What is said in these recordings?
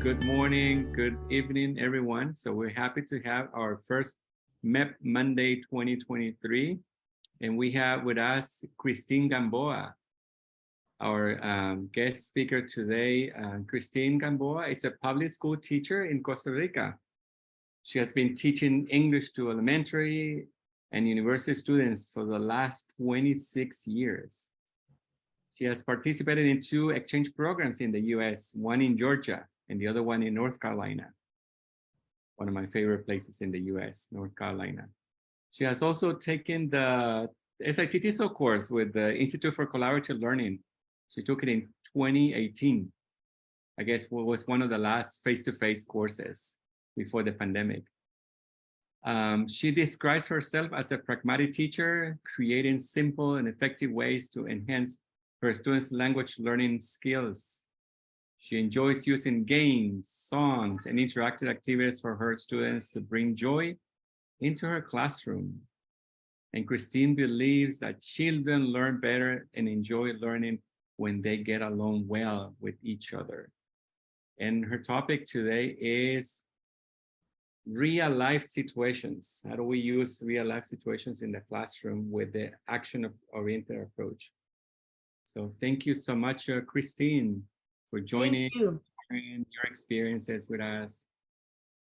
Good morning, good evening, everyone. So we're happy to have our first MEP Monday 2023. And we have with us Kristine Gamboa, our guest speaker today. Kristine Gamboa is a public school teacher in Costa Rica. She has been teaching English to elementary and university students for the last 26 years. She has participated in 2 exchange programs in the US, one in Georgia and the other one in North Carolina. One of my favorite places in the US, North Carolina. She has also taken the SIT-TESOL course with the Institute for Collaborative Learning. She took it in 2018. I guess it was one of the last face-to-face courses before the pandemic. She describes herself as a pragmatic teacher, creating simple and effective ways to enhance her students' language learning skills. She enjoys using games, songs, and interactive activities for her students to bring joy into her classroom. And Kristine believes that children learn better and enjoy learning when they get along well with each other. And her topic today is real-life situations. How do we use real-life situations in the classroom with the action-oriented approach? So thank you so much, Kristine, for joining and your experiences with us.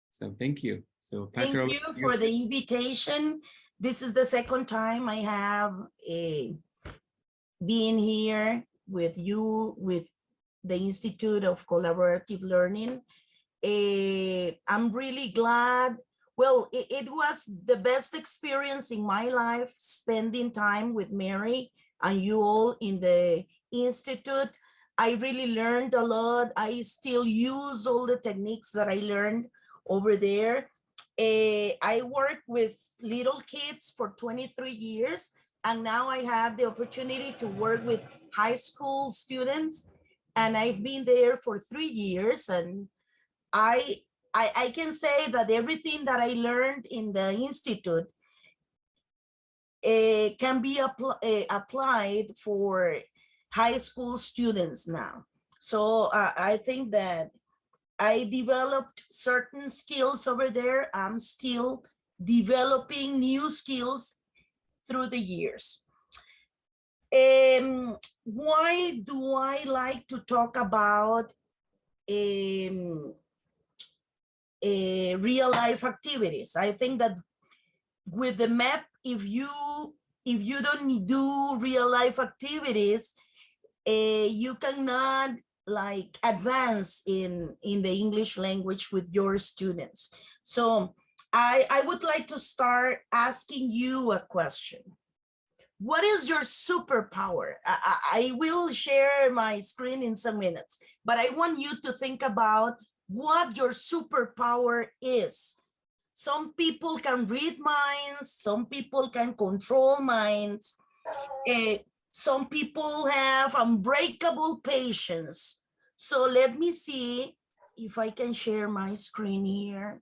So thank you. So thank you for the invitation. This is the second time I have been here with you, with the Institute of Collaborative Learning. I'm really glad. Well, it was the best experience in my life, spending time with Mary and you all in the Institute. I really learned a lot. I still use all the techniques that I learned over there. I worked with little kids for 23 years, and now I have the opportunity to work with high school students, and I've been there for 3 years, and I can say that everything that I learned in the Institute can be applied for high school students now. So I think that I developed certain skills over there. I'm still developing new skills through the years. Why do I like to talk about real life activities? I think that with the MEP, if you don't do real life activities, you cannot like advance in the English language with your students. So I would like to start asking you a question. What is your superpower? I will share my screen in some minutes, but I want you to think about what your superpower is. Some people can read minds, some people can control minds. Some people have unbreakable patience. So let me see if I can share my screen here.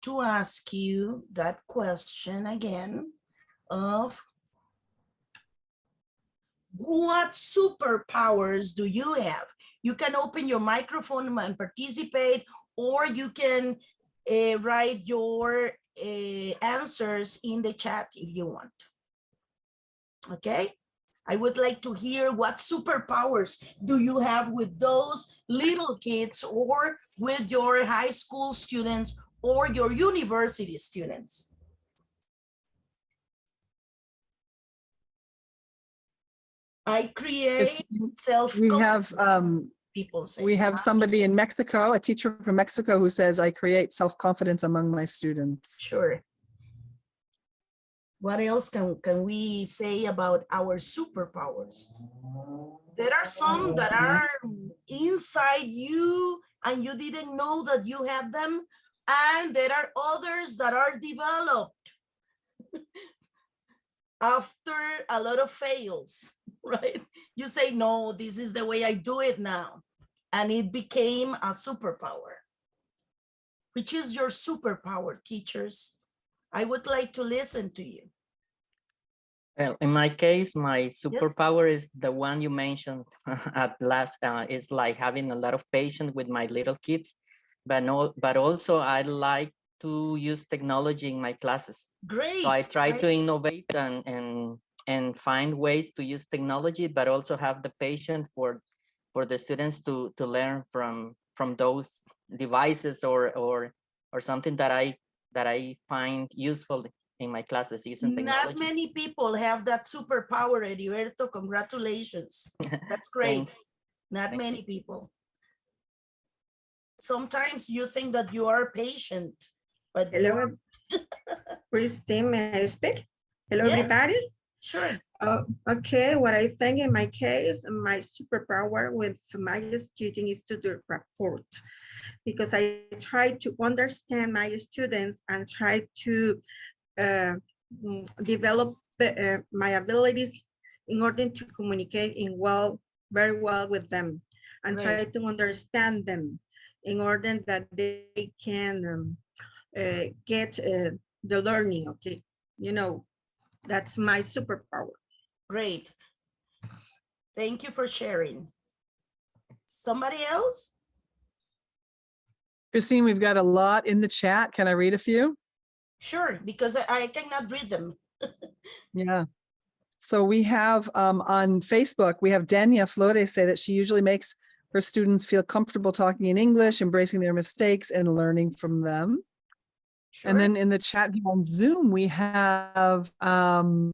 To ask you that question again of what superpowers do you have? You can open your microphone and participate, or you can write your answers in the chat if you want. Okay, I would like to hear what superpowers do you have with those little kids, or with your high school students, or your university students. I create self-confidence. We have somebody in Mexico, a teacher from Mexico, who says, I create self-confidence among my students. Sure. What else can we say about our superpowers? There are some that are inside you and you didn't know that you had them. And there are others that are developed after a lot of fails, right? You say, no, this is the way I do it now. And it became a superpower. Which is your superpower, teachers? I would like to listen to you. Well, in my case, my superpower is the one you mentioned at last. It's like having a lot of patience with my little kids, but no, but also I like to use technology in my classes. Great. So I try to great. innovate and find ways to use technology, but also have the patience for the students to learn from those devices or something that I find useful in my classes using technology. Not many people have that superpower, Heriberto. Congratulations. That's great. Thanks. Not Thank many people. Sometimes you think that you are patient, but Hello, Kristine, may I speak? Hello, Yes. everybody. Sure. Okay, what I think in my case, my superpower with my student is to do report, because I try to understand my students and try to develop my abilities in order to communicate very well with them, and Great. try to understand them in order that they can get the learning. Okay, you know, that's my superpower. Great. Thank you for sharing. Somebody else? Kristine, we've got a lot in the chat. Can I read a few? Sure, because I cannot read them. Yeah. So we have on Facebook, we have Dania Flores say that she usually makes her students feel comfortable talking in English, embracing their mistakes and learning from them. Sure. And then in the chat here on Zoom, we have, oh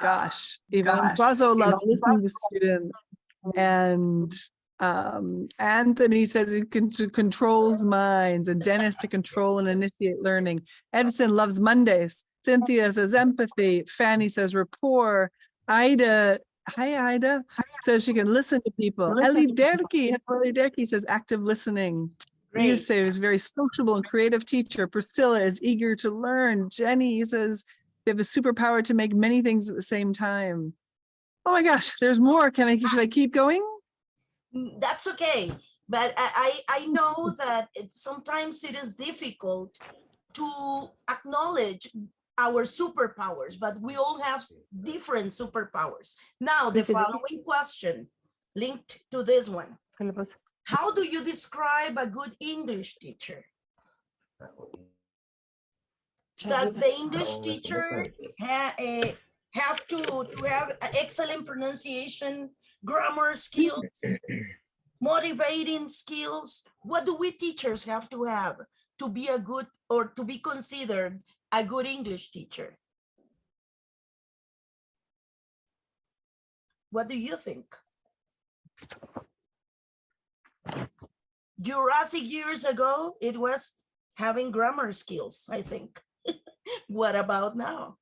gosh, Ivan Quazo loves listening to students. And Anthony says he controls minds, and Dennis to control and initiate learning. Edison loves Mondays. Cynthia says empathy. Fanny says rapport. Ida, hi Ida, says she can listen to people. Ellie Derki says active listening. Great. Yuse is a very sociable and creative teacher. Priscilla is eager to learn. Jenny says they have the superpower to make many things at the same time. Oh my gosh, there's more. Should I keep going? That's okay. But I know that sometimes it is difficult to acknowledge our superpowers, but we all have different superpowers. Now, the following question linked to this one. How do you describe a good English teacher? Does the English teacher have to have excellent pronunciation, grammar skills, motivating skills? What do we teachers have to be a good, or to be considered a good English teacher? What do you think? Jurassic years ago, it was having grammar skills, I think. What about now?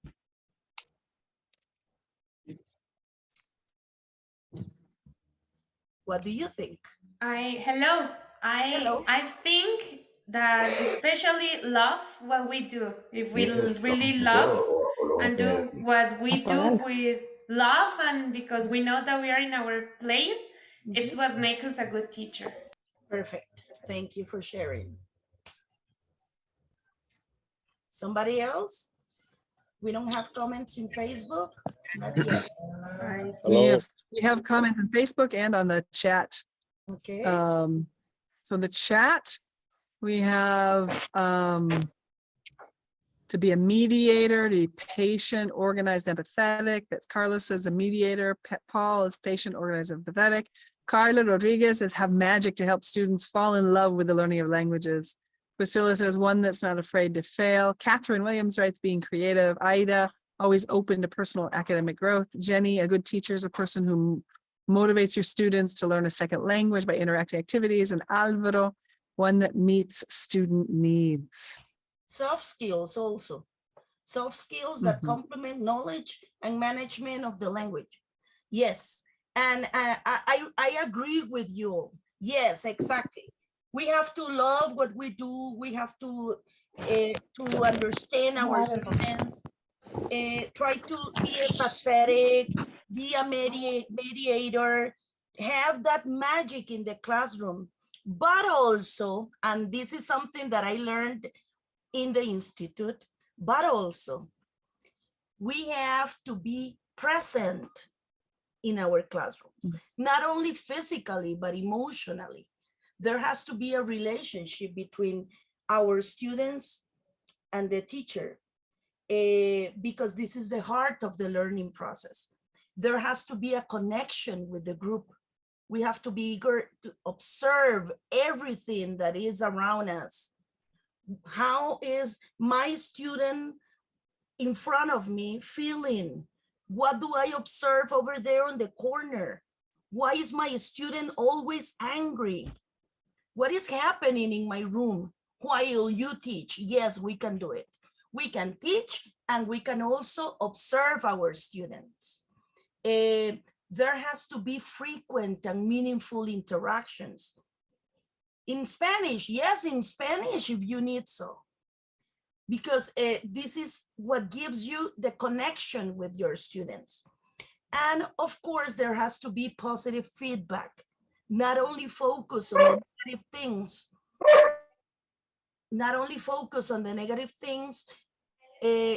What do you think? Hello. I think that especially love what we do. If we really love and do what we do with love, and because we know that we are in our place, it's what makes us a good teacher. Perfect. Thank you for sharing. Somebody else? We don't have comments in Facebook? Not yet. We have comments on Facebook and on the chat. Okay. So the chat, we have to be a mediator, to be patient, organized, empathetic. That's Carlos says a mediator. Paul is patient, organized, empathetic. Carla Rodriguez says have magic to help students fall in love with the learning of languages. Priscilla says one that's not afraid to fail. Catherine Williams writes being creative. Ida, always open to personal academic growth. Jenny, a good teacher is a person who motivates your students to learn a second language by interactive activities. And Alvaro, one that meets student needs. Soft skills also. Soft skills that complement knowledge and management of the language. Yes, and I agree with you. Yes, exactly. We have to love what we do. We have to understand our students, try to be empathetic, be a mediator, have that magic in the classroom. But also, and this is something that I learned in the institute, but also We have to be present in our classrooms, not only physically, but emotionally. There has to be a relationship between our students and the teacher, because this is the heart of the learning process. There has to be a connection with the group. We have to be eager to observe everything that is around us. How is my student in front of me feeling? What do I observe over there on the corner? Why is my student always angry? What is happening in my room while you teach? Yes, we can do it. We can teach and we can also observe our students. There has to be frequent and meaningful interactions. In Spanish, yes, in Spanish if you need so. Because this is what gives you the connection with your students. And of course, there has to be positive feedback, not only focus on the negative things,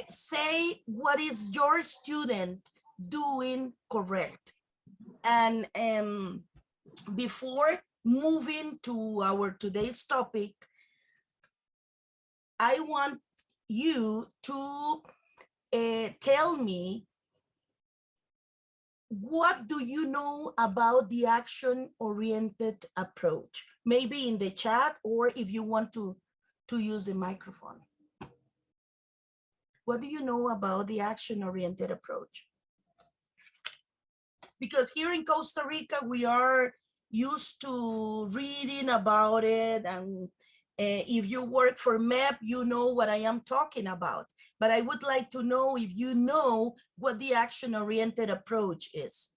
say what is your student doing correct. And before moving to our today's topic, I want you to tell me, what do you know about the action-oriented approach? Maybe in the chat, or if you want to use the microphone. What do you know about the action-oriented approach? Because here in Costa Rica, we are used to reading about it, and if you work for MEP, you know what I am talking about. But I would like to know if you know what the action-oriented approach is.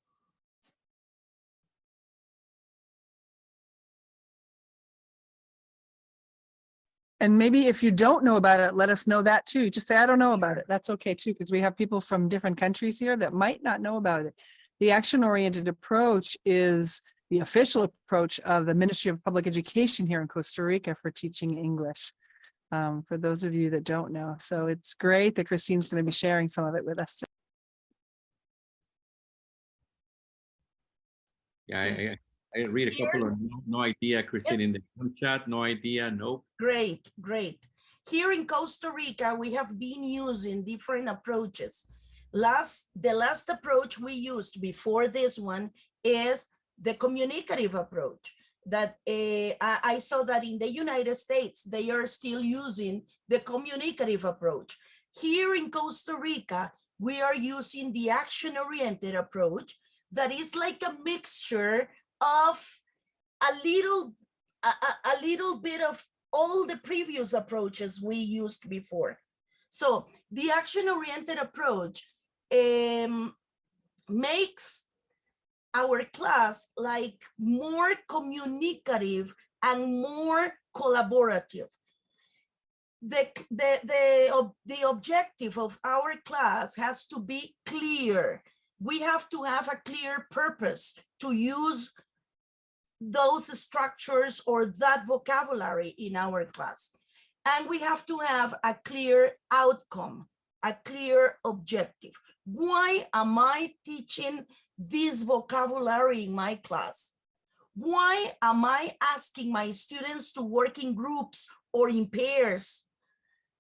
And maybe if you don't know about it, let us know that too. Just say, I don't know about it. That's okay too, because we have people from different countries here that might not know about it. The action-oriented approach is the official approach of the Ministry of Public Education here in Costa Rica for teaching English, for those of you that don't know. So it's great that Kristine's going to be sharing some of it with us today. Yeah, I read a couple of no idea, Kristine, Yes. in the chat, no idea, nope. Great, great. Here in Costa Rica, we have been using different approaches. The last approach we used before this one is the communicative approach. That I saw that in the United States, they are still using the communicative approach. Here in Costa Rica, we are using the action-oriented approach that is like a mixture of a little bit of all the previous approaches we used before. So the action-oriented approach makes our class like more communicative and more collaborative. The objective of our class has to be clear. We have to have a clear purpose to use those structures or that vocabulary in our class. And we have to have a clear outcome, a clear objective. Why am I teaching this vocabulary in my class? Why am I asking my students to work in groups or in pairs?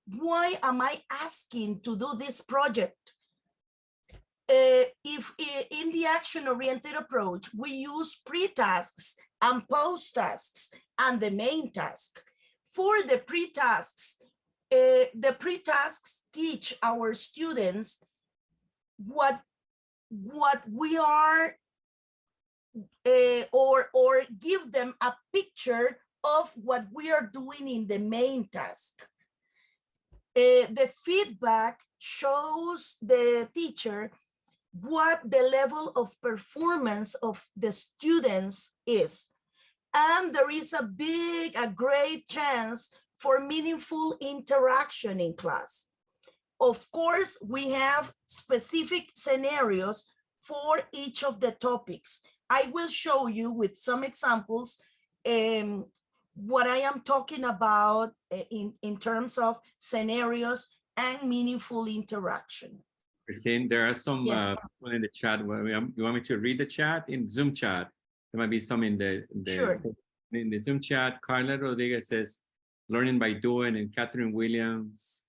Why am I asking to do this project? If in the action-oriented approach, we use pre-tasks and post-tasks and the main task. For the pre-tasks teach our students what we are, or give them a picture of what we are doing in the main task. The feedback shows the teacher what the level of performance of the students is. And there is a great chance for meaningful interaction in class. Of course, we have specific scenarios for each of the topics. I will show you with some examples what I am talking about in terms of scenarios and meaningful interaction. Kristine. There are some Yes. people in the chat. You want me to read the chat in Zoom chat? There might be some in Sure. in the Zoom chat. Carla Rodriguez says, learning by doing, and Catherine Williams,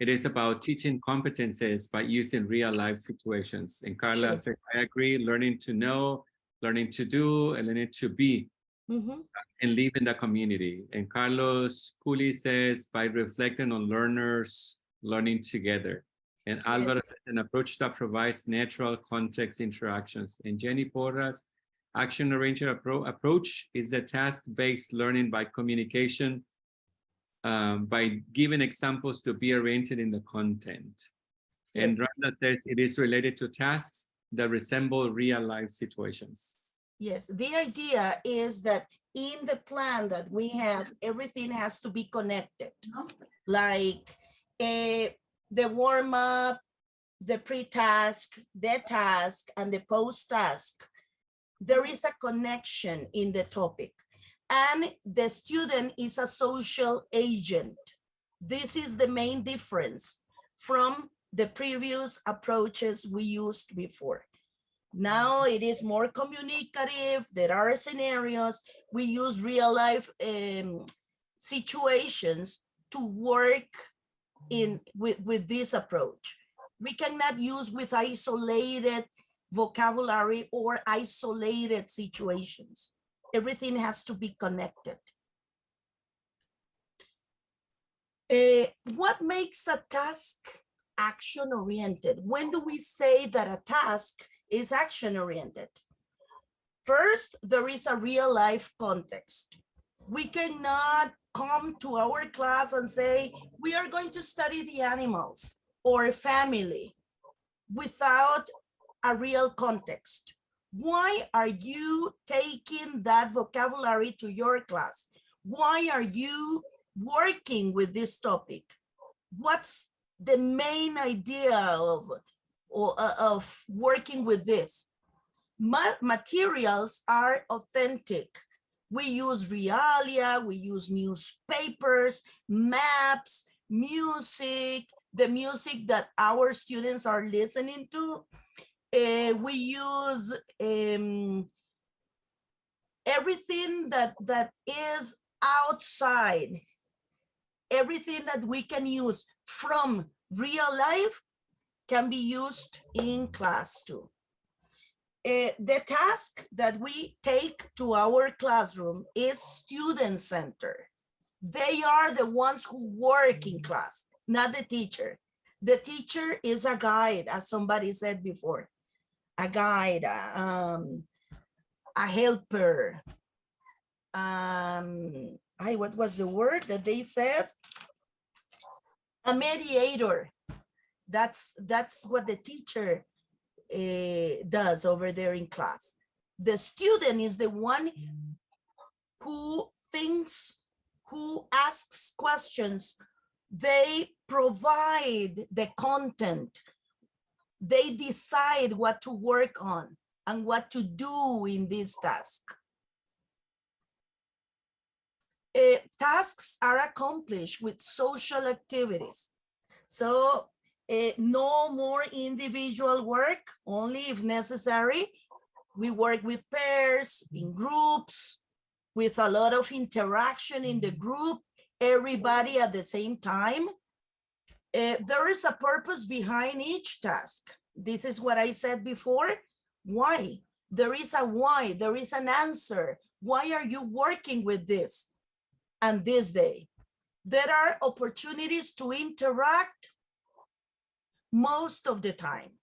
it is about teaching competences by using real life situations. And Carla Sure. said, I agree, learning to know, learning to do, and learning to be, and live in the community. And Carlos Cooley says, by reflecting on learners, learning together. And Alvaro says, an approach that provides natural context interactions. And Jenny Porras, action-oriented approach is the task-based learning by communication, by giving examples to be oriented in the content. Yes. And Randa says it is related to tasks that resemble real-life situations. Yes, the idea is that in the plan that we have, everything has to be connected. Like the warm-up, the pre-task, the task, and the post-task. There is a connection in the topic. And the student is a social agent. This is the main difference from the previous approaches we used before. Now it is more communicative. There are scenarios. We use real life situations to work with this approach. We cannot use with isolated vocabulary or isolated situations. Everything has to be connected. What makes a task action-oriented? When do we say that a task is action-oriented? First, there is a real-life context. We cannot come to our class and say, we are going to study the animals or family without a real context. Why are you taking that vocabulary to your class? Why are you working with this topic? What's the main idea of working with this? Materials are authentic. We use realia, we use newspapers, maps, music, the music that our students are listening to. We use everything that is outside, everything that we can use from real life can be used in class too. The task that we take to our classroom is student-centered. They are the ones who work in class, not the teacher. The teacher is a guide, as somebody said before. A guide, a helper. What was the word that they said? A mediator. That's what the teacher does over there in class. The student is the one who thinks, who asks questions. They provide the content. They decide what to work on and what to do in this task. Tasks are accomplished with social activities. So no more individual work, only if necessary. We work with pairs, in groups, with a lot of interaction in the group, everybody at the same time. There is a purpose behind each task. This is what I said before. Why? There is a why, there is an answer. Why are you working with this and this day? There are opportunities to interact most of the time.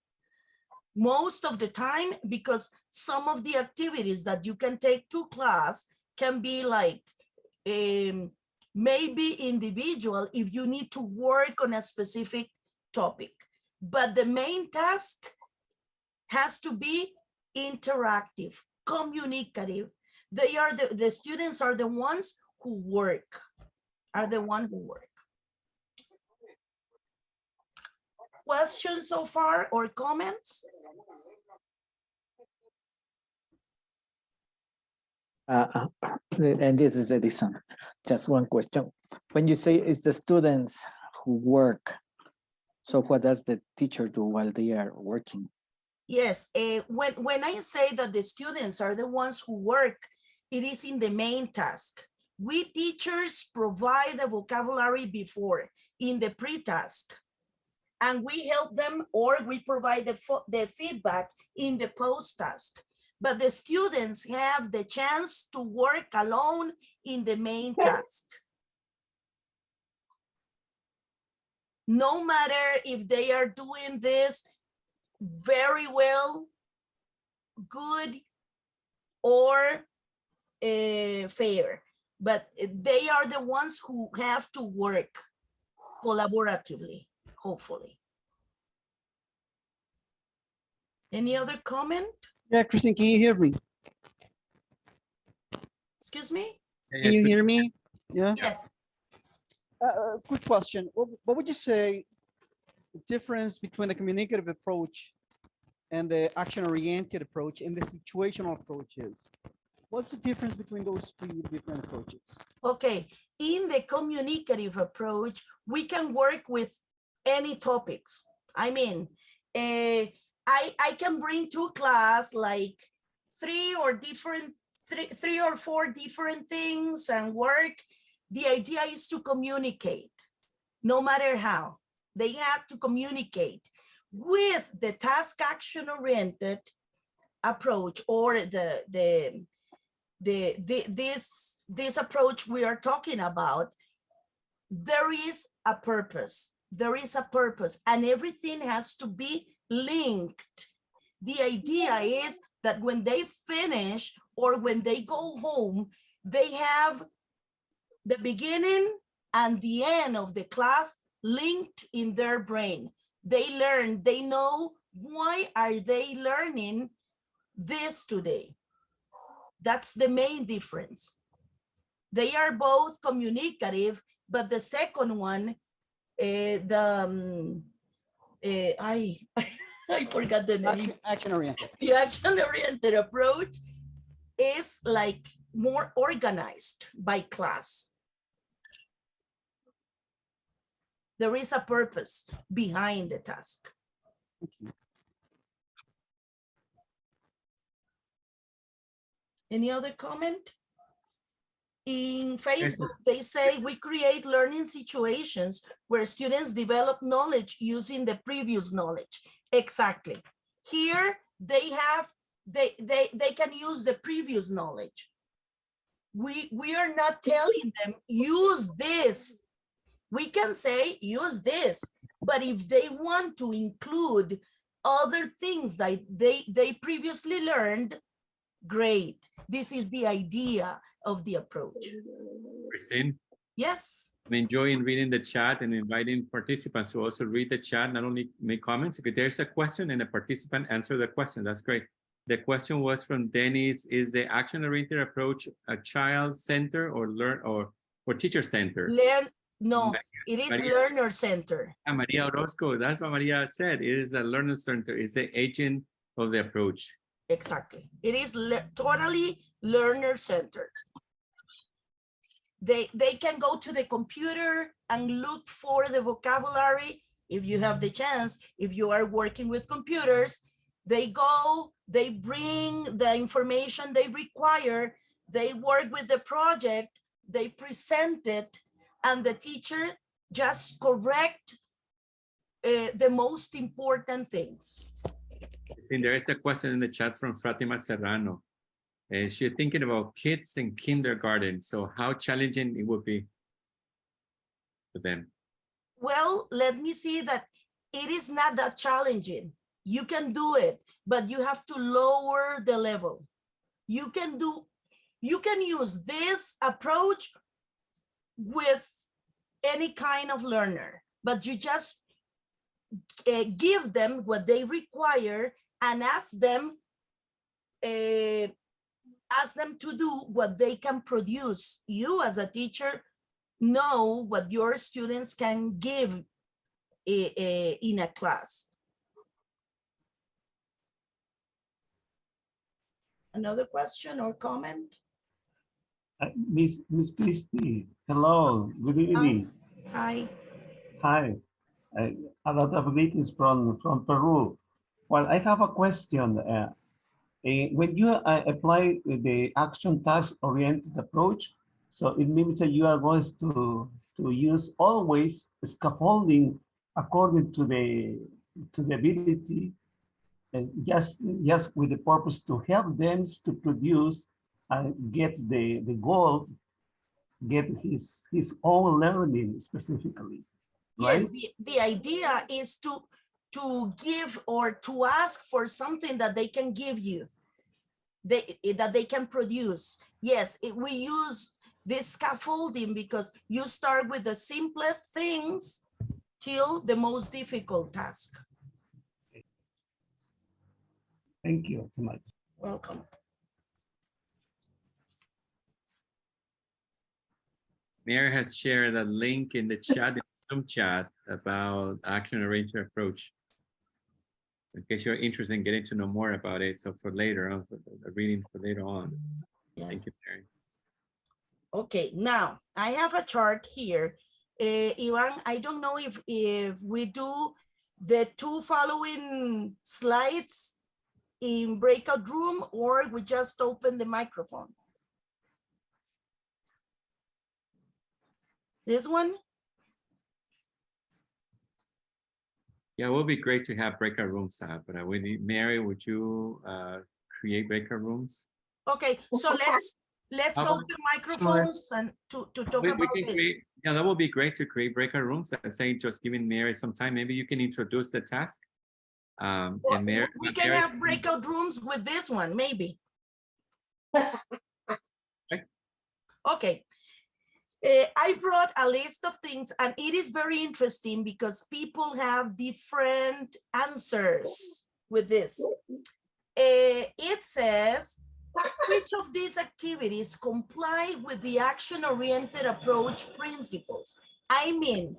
Most of the time, because some of the activities that you can take to class can be like maybe individual if you need to work on a specific topic. But the main task has to be interactive, communicative. They are the students are the ones who work, Questions so far or comments? And this is Edison. Just one question. When you say it's the students who work, So what does the teacher do while they are working? Yes, when I say that the students are the ones who work, it is in the main task. We teachers provide the vocabulary before in the pre-task, and we help them, or we provide the feedback in the post-task. But the students have the chance to work alone in the main task. No matter if they are doing this very well, good, or fair, but they are the ones who have to work collaboratively, hopefully. Any other comment? Yeah, Kristine, can you hear me? Excuse me? Can you hear me? Yeah. Yes. Quick question. What would you say the difference between the communicative approach and the action-oriented approach and the situational approach is? What's the difference between those three different approaches? Okay, in the communicative approach, we can work with any topics. I mean, I can bring to class like three or four different things and work. The idea is to communicate, no matter how. They have to communicate. With the task action oriented approach, or this approach we are talking about, there is a purpose. There is a purpose, and everything has to be linked. The idea is that when they finish or when they go home, they have the beginning and the end of the class linked in their brain. They learn, they know why are they learning this today. That's the main difference. They are both communicative, but the second one, I forgot the name. Action-oriented. The action-oriented approach is like more organized by class. There is a purpose behind the task. Okay. Any other comment? In Facebook, they say we create learning situations where students develop knowledge using the previous knowledge. Exactly. Here they have, they can use the previous knowledge. We are not telling them use this. We can say use this, but if they want to include other things that they previously learned, great. This is the idea of the approach. Kristine, Yes. I'm enjoying reading the chat and inviting participants to also read the chat, not only make comments. If there's a question and a participant answer the question, that's great. The question was from Dennis: is the action-oriented approach a child-centered or teacher-centered? No, it is learner center. Maria Orozco, that's what Maria said. It is a learner center. It's the agent of the approach. Exactly. It is totally learner centered. They can go to the computer and look for the vocabulary if you have the chance. If you are working with computers, they go, they bring the information they require, they work with the project, they present it, and the teacher just correct the most important things. There is a question in the chat from Fatima Serrano. She's thinking about kids in kindergarten. So how challenging it would be for them? Well, let me see that it is not that challenging. You can do it, but you have to lower the level. You can use this approach with any kind of learner, but you just give them what they require and ask them to do what they can produce. You as a teacher know what your students can give in a class. Another question or comment? Miss Christie, hello, good evening. Hi. Hi. a lot of greetings from Peru. Well, I have a question. When you apply the action task oriented approach, so it means that you are going to use always scaffolding according to the ability, and just with the purpose to help them to produce and get the goal, get his own learning specifically. Yes, Right? the idea is to give or to ask for something that they can give you, that they can produce. Yes, we use this scaffolding because you start with the simplest things till the most difficult task. Thank you so much. Welcome. Mary has shared a link in the chat, the Zoom chat, about action-oriented approach. In case you're interested in getting to know more about it, so for later on, for the reading for later on. Yes. Thank you, Mary. Okay, now I have a chart here. Ivan, I don't know if we do the 2 following slides in breakout room or we just open the microphone. This one? Yeah, it would be great to have breakout rooms, but we need, Mary, would you create breakout rooms? Okay, so let's open microphones and to talk about this. Create, yeah, that would be great to create breakout rooms. I say just giving Mary some time. Maybe you can introduce the task. And Mary, we can have breakout rooms with this one, maybe. Okay. I brought a list of things, and it is very interesting because people have different answers with this. It says, which of these activities comply with the action-oriented approach principles? I mean,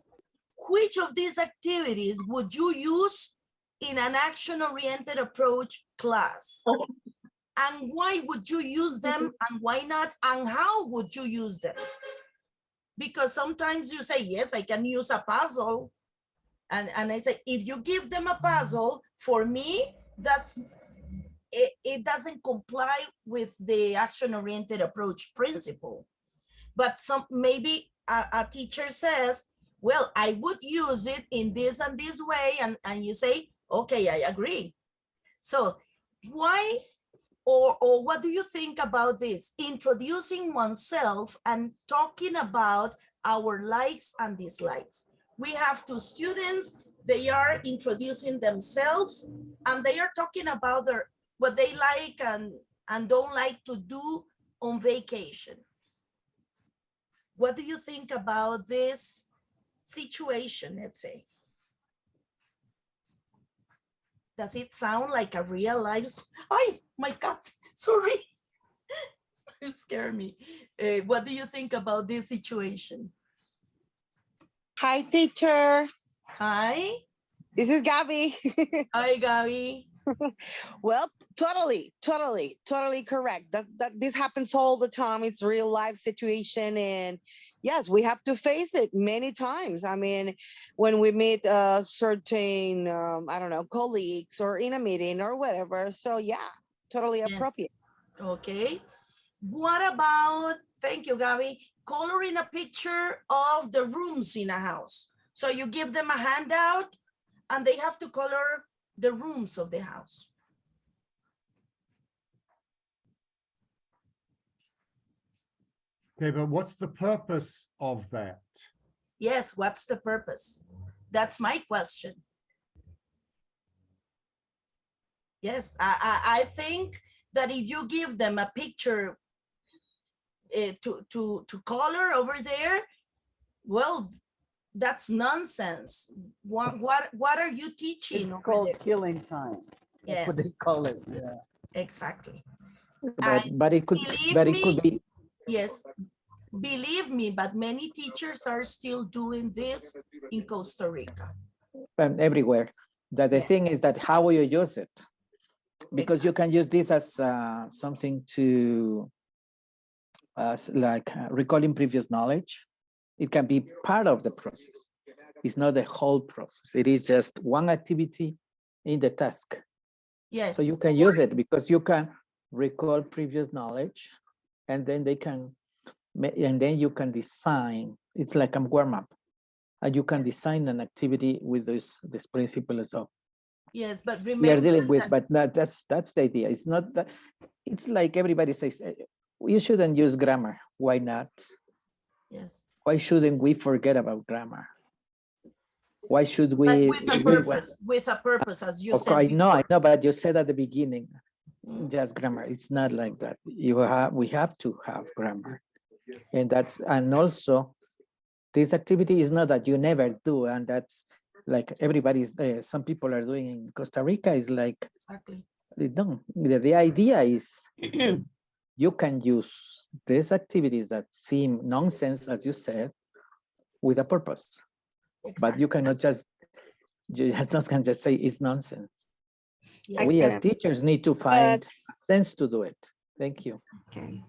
which of these activities would you use in an action-oriented approach class? And why would you use them, and why not, and how would you use them? Because sometimes you say, yes, I can use a puzzle. And I say, if you give them a puzzle, for me, it doesn't comply with the action-oriented approach principle. But maybe a teacher says, well, I would use it in this and this way. And you say, okay, I agree. So why, or what do you think about this? Introducing oneself and talking about our likes and dislikes. We have 2 students, they are introducing themselves and they are talking about what they like and don't like to do on vacation. What do you think about this situation, let's say? Does it sound like a real life? Oh my God, sorry. It scared me. What do you think about this situation? Hi, teacher. Hi. This is Gabby. Hi, Gabby. Well, totally correct. That this happens all the time. It's real life situation, and yes, we have to face it many times. I mean, when we meet certain I don't know, colleagues or in a meeting or whatever. So yeah, totally appropriate. Okay. What about, thank you, Gabby, coloring a picture of the rooms in a house? So you give them a handout and they have to color the rooms of the house. Okay, but what's the purpose of that? Yes, what's the purpose? That's my question. Yes, I think that if you give them a picture to color over there, well, that's nonsense. What are you teaching? It's called killing time. That's yes, what they call it. Yeah, exactly. But it could be. Yes, believe me, but many teachers are still doing this in Costa Rica. Everywhere. That the thing is that how will you use it? Because you can use this as something to like recalling previous knowledge. It can be part of the process. It's not the whole process. It is just one activity in the task. Yes. So you can use it because you can recall previous knowledge, and then you can design. It's like a warm-up, and you can design an activity with this principles of. Yes, but We are remember dealing with, that, but that's the idea. It's not that. It's like everybody says, you shouldn't use grammar. Why not? yes. Why shouldn't we forget about grammar? Why should we? But with a purpose, as you said. I know, but you said at the beginning, just grammar. It's not like that. We have to have grammar, and also, this activity is not that you never do, and that's like everybody's. Some people are doing in Costa Rica is like exactly. No, the idea is you can use these activities that seem nonsense, as you said, with a purpose. Exactly. But you cannot just say it's nonsense. Yes. We as teachers need to find sense to do it. Thank you. Okay.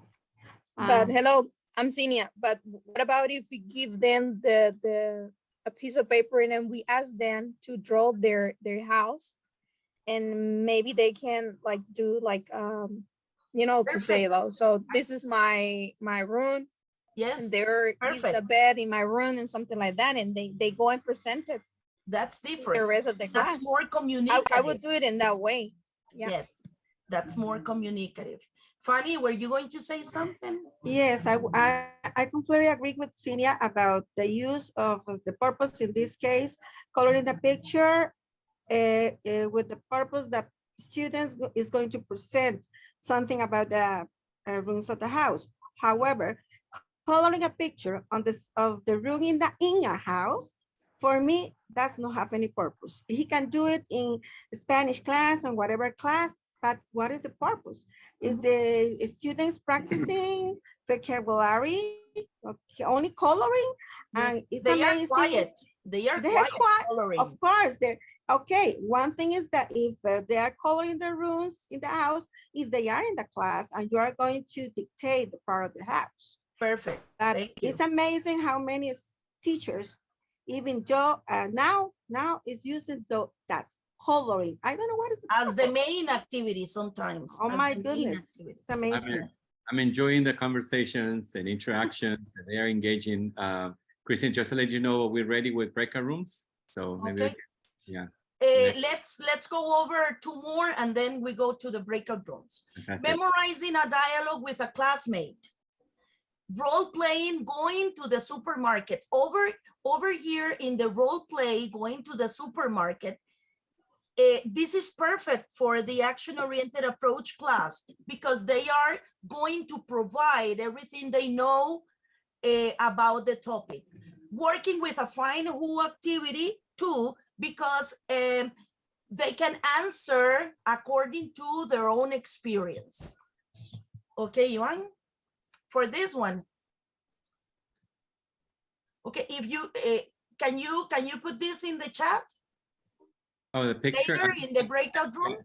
But hello, I'm Zinia. But what about if we give them a piece of paper and then we ask them to draw their house, and maybe they can like do like to say though. So this is my room. Yes. And there is a bed in my room and something like that, and they go and present it. That's different. The rest of the class. That's more communicative. I would do it in that way. Yeah. Yes, that's more communicative. Fanny, were you going to say something? Yes, I completely agree with Cinia about the use of the purpose in this case, coloring the picture with the purpose that students is going to present something about the rooms of the house. However, coloring a picture on this of the room in a house, for me, does not have any purpose. He can do it in Spanish class and whatever class, but what is the purpose? Is the students practicing vocabulary, only coloring? Yes. And it's they amazing. Are quiet. They are quiet coloring. Of course, they're okay. One thing is that if they are coloring the rooms in the house, if they are in the class and you are going to dictate the part of the house. Perfect. But it's amazing how many teachers, even Joe, now is using that coloring. I don't know what is as the main activity sometimes. Oh my goodness, it's amazing. I'm enjoying the conversations and interactions that they are engaging. Kristine, just to let you know, we're ready with breakout rooms. So maybe let's go over 2 more and then we go to the breakout rooms. Memorizing a dialogue with a classmate. Role playing, going to the supermarket. Over here in the role play, going to the supermarket, this is perfect for the action-oriented approach class because they are going to provide everything they know about the topic. Working with a find who activity too, because they can answer according to their own experience. Okay, Ivan? For this one. Okay, if you can you put this in the chat? Oh, the picture later in the breakout room.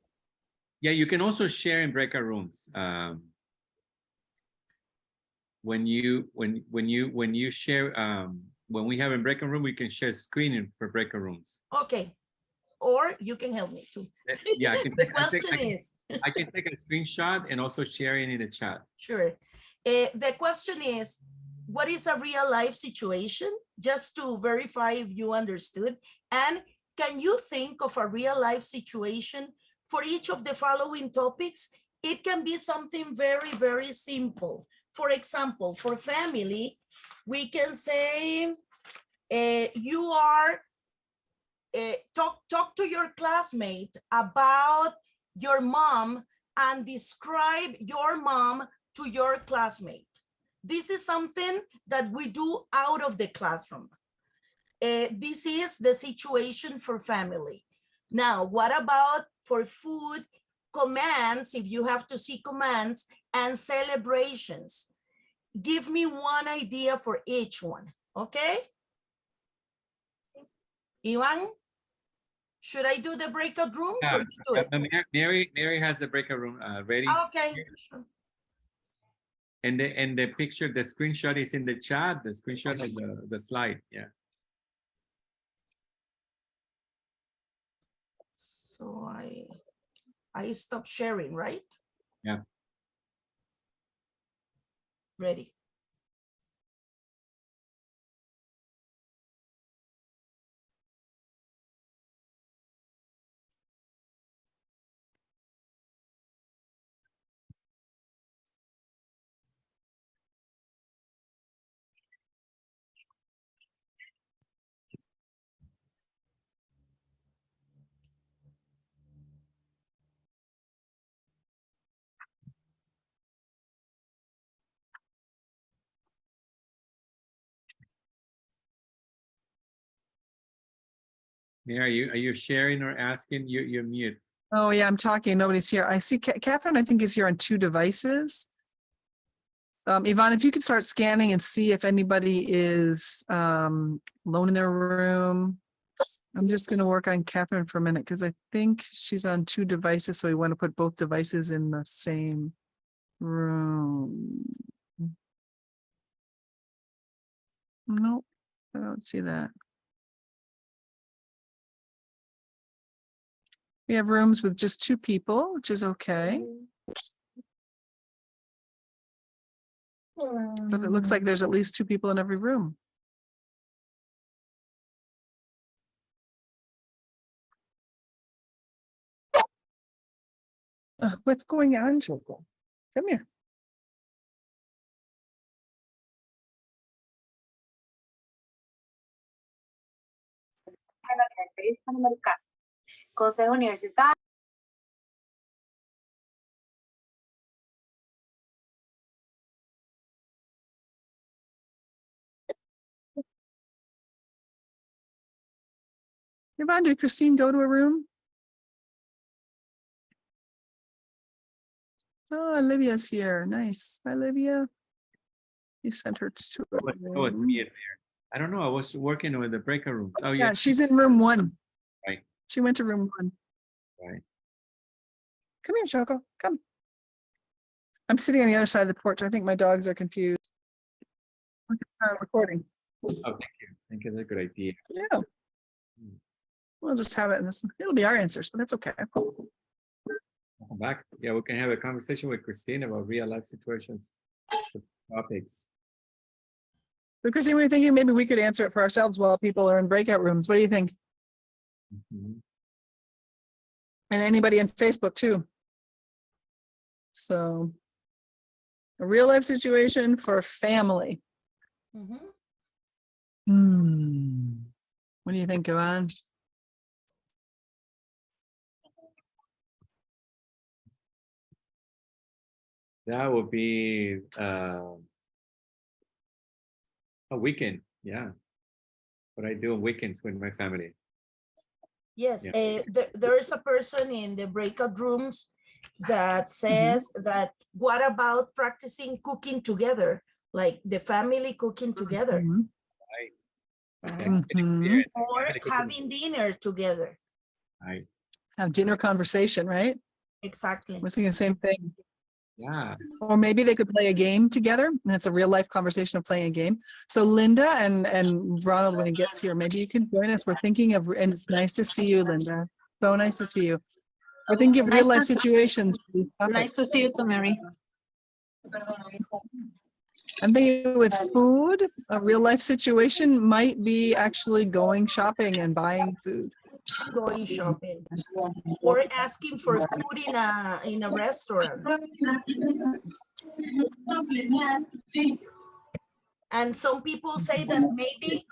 Yeah, you can also share in breakout rooms. When you share, when we have a breakout room, we can share screen for breakout rooms. Okay, or you can help me too. Yeah, I can. I can take a screenshot and also share it in the chat. Sure. The question is, what is a real life situation? Just to verify if you understood. And can you think of a real life situation for each of the following topics? It can be something very, very simple. For example, for family, we can say you are, talk to your classmate about your mom and describe your mom to your classmate. This is something that we do out of the classroom. This is the situation for family. Now, what about for food, commands, if you have to see commands, and celebrations? Give me one idea for each one, okay? Ivan, should I do the breakout rooms or you do it? Mary has the breakout room ready. Okay, sure. And the picture, the screenshot is in the chat, the screenshot of the slide, yeah. So I stop sharing, right? Yeah. Ready. Mary, are you sharing or asking? You're mute. Oh yeah, I'm talking. Nobody's here. I see Catherine, I think, is here on 2 devices. Yvonne, if you could start scanning and see if anybody is alone in their room. I'm just going to work on Catherine for a minute because I think she's on 2 devices. So we want to put both devices in the same room. Nope, I don't see that. We have rooms with just 2 people, which is okay. But it looks like there's at least 2 people in every room. What's going on, Choco? Come here. Consejo universitario. Yvonne, did Kristine go to a room? Oh, Olivia's here. Nice. Hi, Olivia. You sent her to a Oh, it's room. me in there. I don't know. I was working with the breakout rooms. Oh, yeah. Yeah, she's in room 1. Right. She went to room 1. Right. Come here, Choco. Come. I'm sitting on the other side of the porch. I think my dogs are confused. Recording. Oh, thank you. Thank you. That's a good idea. Yeah. We'll just have it in this. It'll be our answers, but that's okay. Welcome back. Yeah, we can have a conversation with Kristine about real life situations, topics. But Kristine, we were thinking maybe we could answer it for ourselves while people are in breakout rooms. What do you think? Mm-hmm. And anybody on Facebook too. So a real life situation for family. Mm-hmm. What do you think, Yvonne? That would be a weekend. Yeah. What I do on weekends with my family. Yes, Yeah. there is a person in the breakout rooms that says that what about practicing cooking together, like the family cooking together, Right. or having dinner together. Right. Have dinner conversation, right? Exactly. We're saying the same thing. Yeah. Or maybe they could play a game together. And that's a real life conversation of playing a game. So Linda and Ronald, when he gets here, maybe you can join us. We're thinking of, and it's nice to see you, Linda. So nice to see you. We're thinking of real life situations. Nice to see you too, Mary. I'm thinking with food, a real life situation might be actually going shopping and buying food. Going shopping or asking for food in a restaurant. And some people say that maybe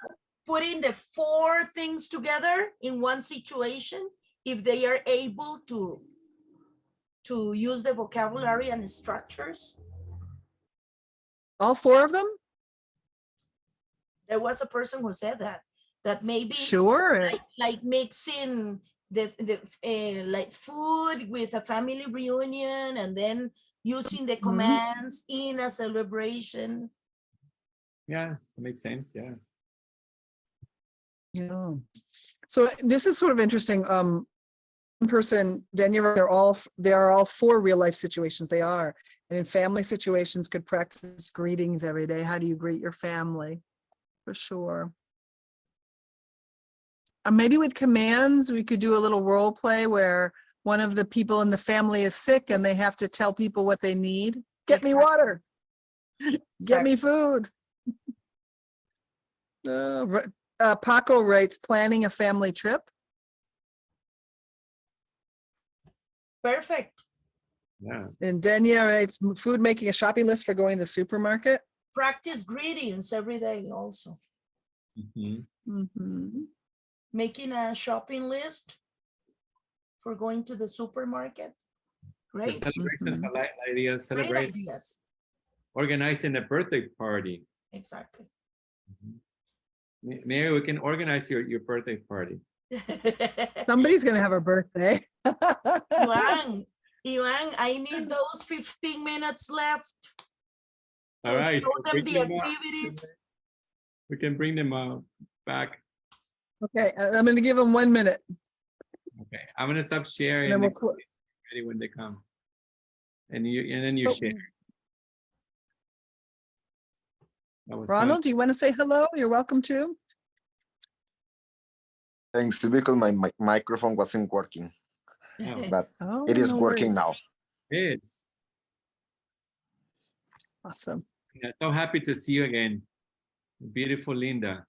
putting the 4 things together in one situation, if they are able to use the vocabulary and structures. All 4 of them? There was a person who said that maybe sure, like mixing the like food with a family reunion and then using the commands in a celebration. Yeah, that makes sense. Yeah. Yeah. So this is sort of interesting. Person, Daniel, they are all 4 real life situations. They are, and in family situations, could practice greetings every day. How do you greet your family? For sure. maybe with commands, we could do a little role play where one of the people in the family is sick and they have to tell people what they need. Get me water. Get me food. Paco writes, planning a family trip. Perfect. Yeah. And Dania writes, food making a shopping list for going to the supermarket. Practice greetings every day also. Making a shopping list for going to the supermarket. Great. The celebrations, I like ideas. Great Celebrate. ideas. Organizing a birthday party. Exactly. Maybe we can organize your birthday party. Somebody's gonna have a birthday. Ivan, I need those 15 minutes left. All right. Show them the Bring them activities. We can bring them back. Okay, I'm gonna give them 1 minute. Okay, I'm gonna stop sharing. And then Ready when they come, and then you share. That was Ronald, fun. do you want to say hello? You're welcome to. Thanks, because my microphone wasn't working, but it is no working worries. now. It's Awesome. yeah, so happy to see you again, beautiful Linda.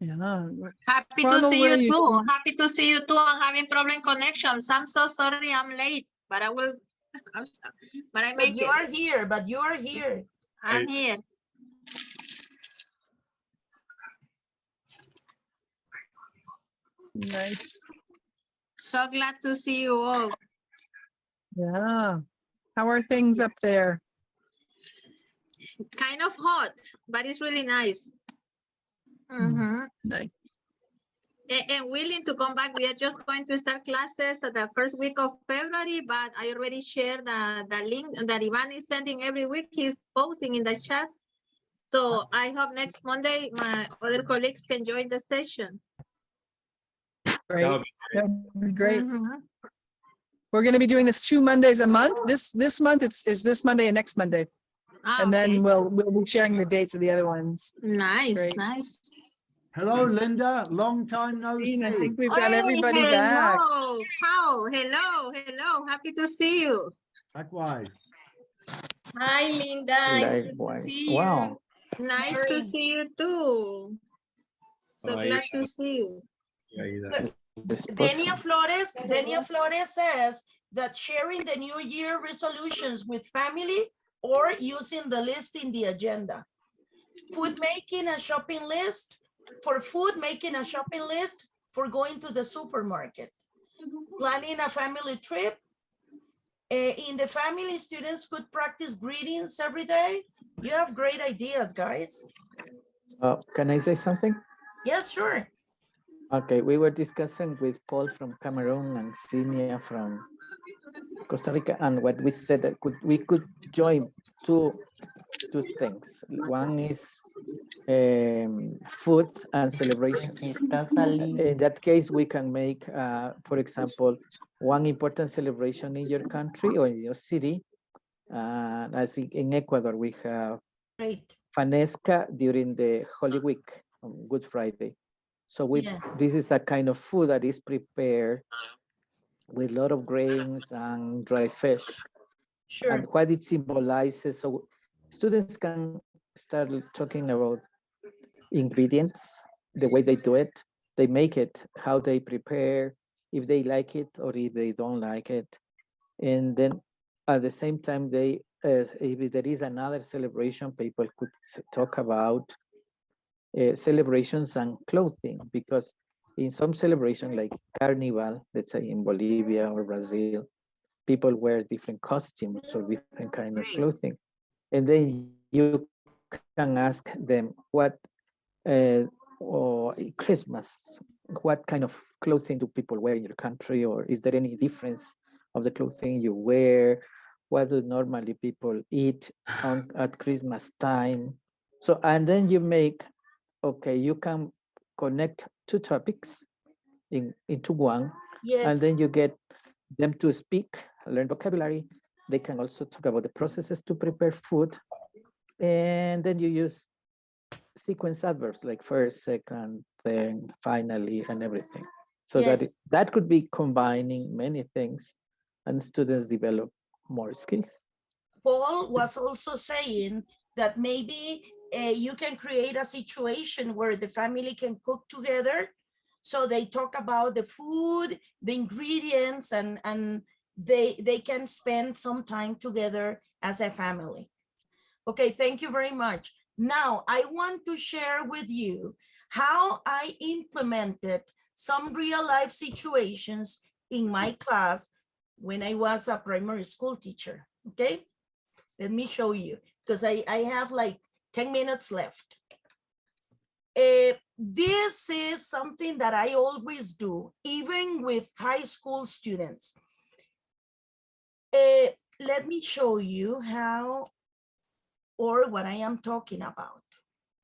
Yeah. Happy to Ronald, see where are you you? too. Happy to see you too. I'm having problem connections. I'm so sorry I'm late, but I will. But I But make you it. are here, but you are here. I'm here. Nice. So glad to see you all. Yeah. How are things up there? Kind of hot, but it's really nice. Nice. And willing to come back. We are just going to start classes at the first week of February, but I already shared the link that Ivan is sending every week. He's posting in the chat. So I hope next Monday my other colleagues can join the session. Great. That would be great. We're going to be doing this 2 Mondays a month. This month is this Monday and next Monday. And then we'll be sharing the dates of the other ones. Nice, nice. Hello, Linda. Long time no see. I think we've got everybody back. Hello, Pao. Hello. Happy to see you. Likewise. Hi, Linda. It's good to see you. Wow. Nice to see you too. So glad to see you. Denia Flores says that sharing the New Year resolutions with family or using the list in the agenda. Food making a shopping list. For food, making a shopping list for going to the supermarket. Planning a family trip. In the family, students could practice greetings every day. You have great ideas, guys. Can I say something? Yes, sure. Okay, we were discussing with Paul from Cameroon and Sinia from Costa Rica, and what we said that we could join two things. One is food and celebration. In that case, we can make, for example, one important celebration in your country or in your city. As in Ecuador, we have Fanesca during the Holy Week on Good Friday. So this is a kind of food that is prepared with a lot of grains and dry fish. Sure. And what it symbolizes. So students can start talking about ingredients, the way they do it, they make it, how they prepare, if they like it or if they don't like it. And then at the same time, if there is another celebration, people could talk about celebrations and clothing, because in some celebration like Carnival, let's say in Bolivia or Brazil, people wear different costumes or different kind of clothing. And then you can ask them what, or Christmas, what kind of clothing do people wear in your country? Or is there any difference of the clothing you wear? What do normally people eat at Christmas time? So, and then you make, okay, you can connect two topics into one, and then you get them to speak, learn vocabulary. They can also talk about the processes to prepare food, And then you use sequence adverbs like first, second, then, finally, and everything. So Yes. that could be combining many things and students develop more skills. Paul was also saying that maybe you can create a situation where the family can cook together. So they talk about the food, the ingredients, and they can spend some time together as a family. Okay, thank you very much. Now, I want to share with you how I implemented some real life situations in my class when I was a primary school teacher, okay? Let me show you, because I have like 10 minutes left. This is something that I always do, even with high school students. Let me show you how or what I am talking about.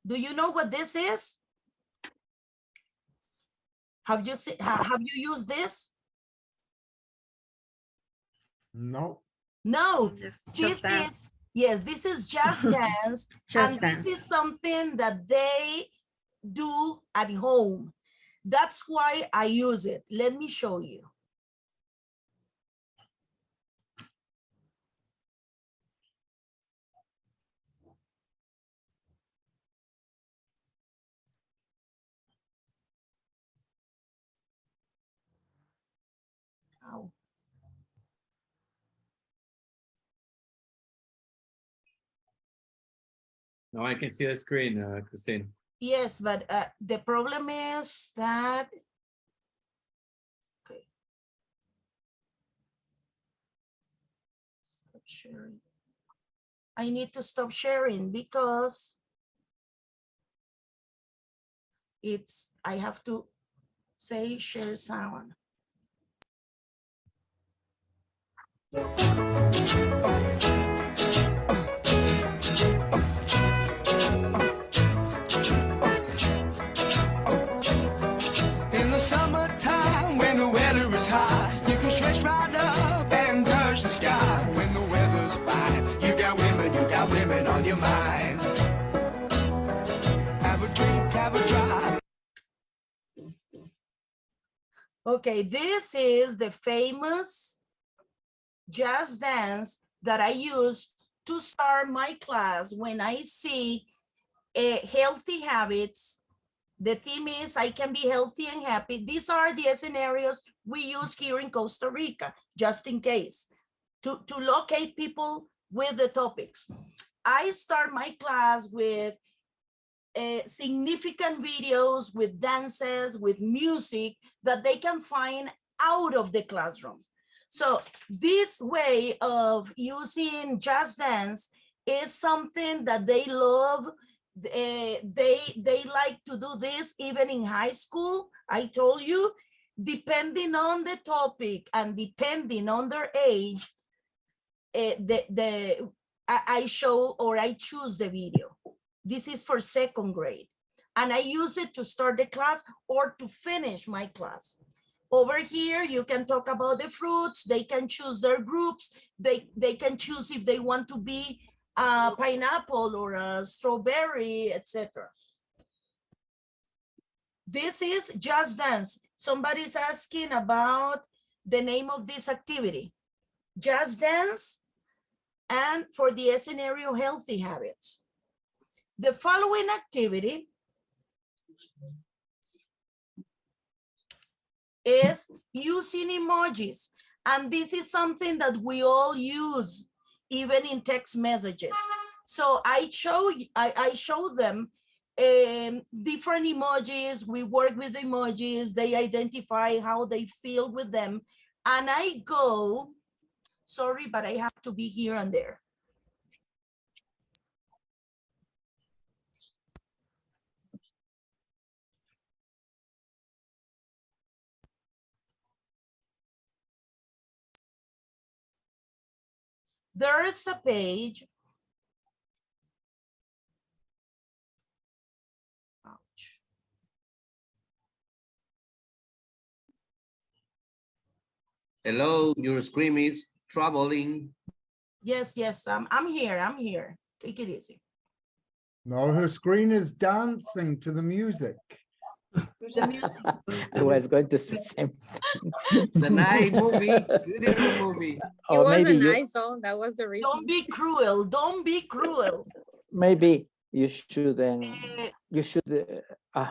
Do you know what this is? Have you used this? No. No, Just dance. This is Just Dance. Just and Dance. This is something that they do at home. That's why I use it. Let me show you. Ow. No, I can see the screen, Kristine. Yes, but the problem is that, okay. Stop sharing. I need to stop sharing because I have to say share sound. In the summertime, when the weather is hot, you can stretch right up and touch the sky. When the weather's fine, you got women on your mind. Have a drink, have a drive. Okay, this is the famous Just Dance that I use to start my class when I see healthy habits. The theme is I can be healthy and happy. These are the scenarios we use here in Costa Rica, just in case, to locate people with the topics. I start my class with significant videos, with dances, with music that they can find out of the classroom. So this way of using Just Dance is something that they love. They like to do this even in high school. I told you, depending on the topic and depending on their age, I show or I choose the video. This is for second grade. And I use it to start the class or to finish my class. Over here, you can talk about the fruits. They can choose their groups. They can choose if they want to be a pineapple or a strawberry, etc. This is Just Dance. Somebody's asking about the name of this activity. Just Dance, and for the scenario, healthy habits. The following activity is using emojis. And this is something that we all use, even in text messages. So I show them different emojis. We work with emojis. They identify how they feel with them. And I go, sorry, but I have to be here and there. There is a page. Ouch. Hello, your screen is troubling. Yes, I'm here. Take it easy. No, her screen is dancing to the music. I was going to say same thing. The night movie, beautiful movie. It Or was maybe a you, nice song. That was the reason. Don't be cruel. Don't be cruel. maybe you should Eh,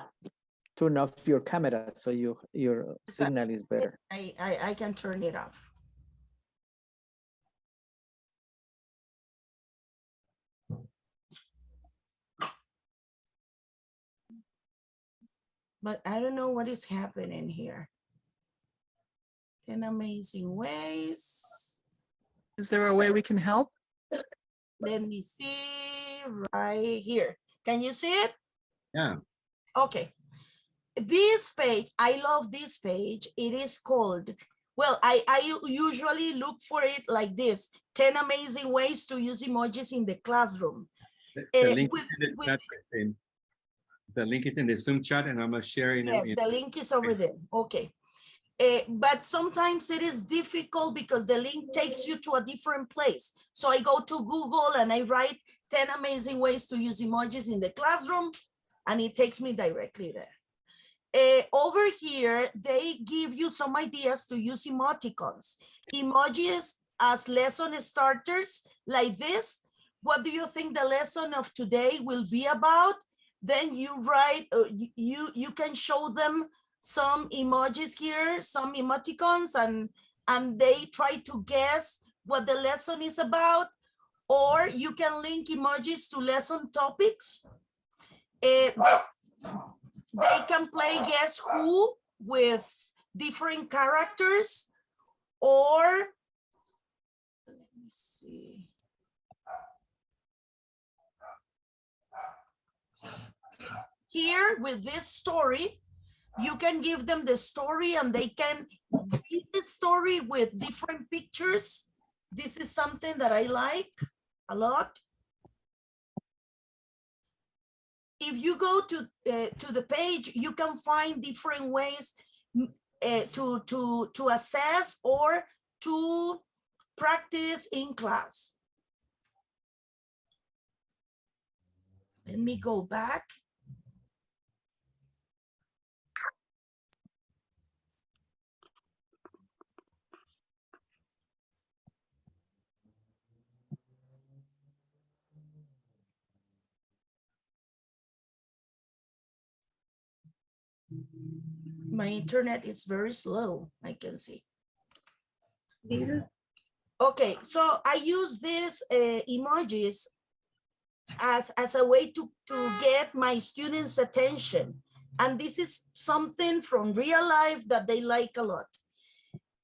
turn off your camera so your signal is better. I can turn it off. But I don't know what is happening here. 10 amazing ways. Is there a way we can help? Let me see right here. Can you see it? Yeah. Okay. This page, I love this page. It is called, well, I usually look for it like this: 10 amazing ways to use emojis in the classroom. The link is in the chat, Kristine. The link is in the Zoom chat, and I'm sharing it. Yes, the link is over there. Okay. But sometimes it is difficult because the link takes you to a different place. So I go to Google and I write 10 amazing ways to use emojis in the classroom, and it takes me directly there. Over here, they give you some ideas to use emoticons. Emojis as lesson starters like this. What do you think the lesson of today will be about? Then you write, you can show them some emojis here, some emoticons, and they try to guess what the lesson is about. Or you can link emojis to lesson topics. They can play Guess Who with different characters, or let me see. Here with this story, you can give them the story and they can read the story with different pictures. This is something that I like a lot. If you go to the page, you can find different ways to assess or to practice in class. Let me go back. My internet is very slow, I can see. Okay, so I use these emojis as a way to get my students' attention. And this is something from real life that they like a lot.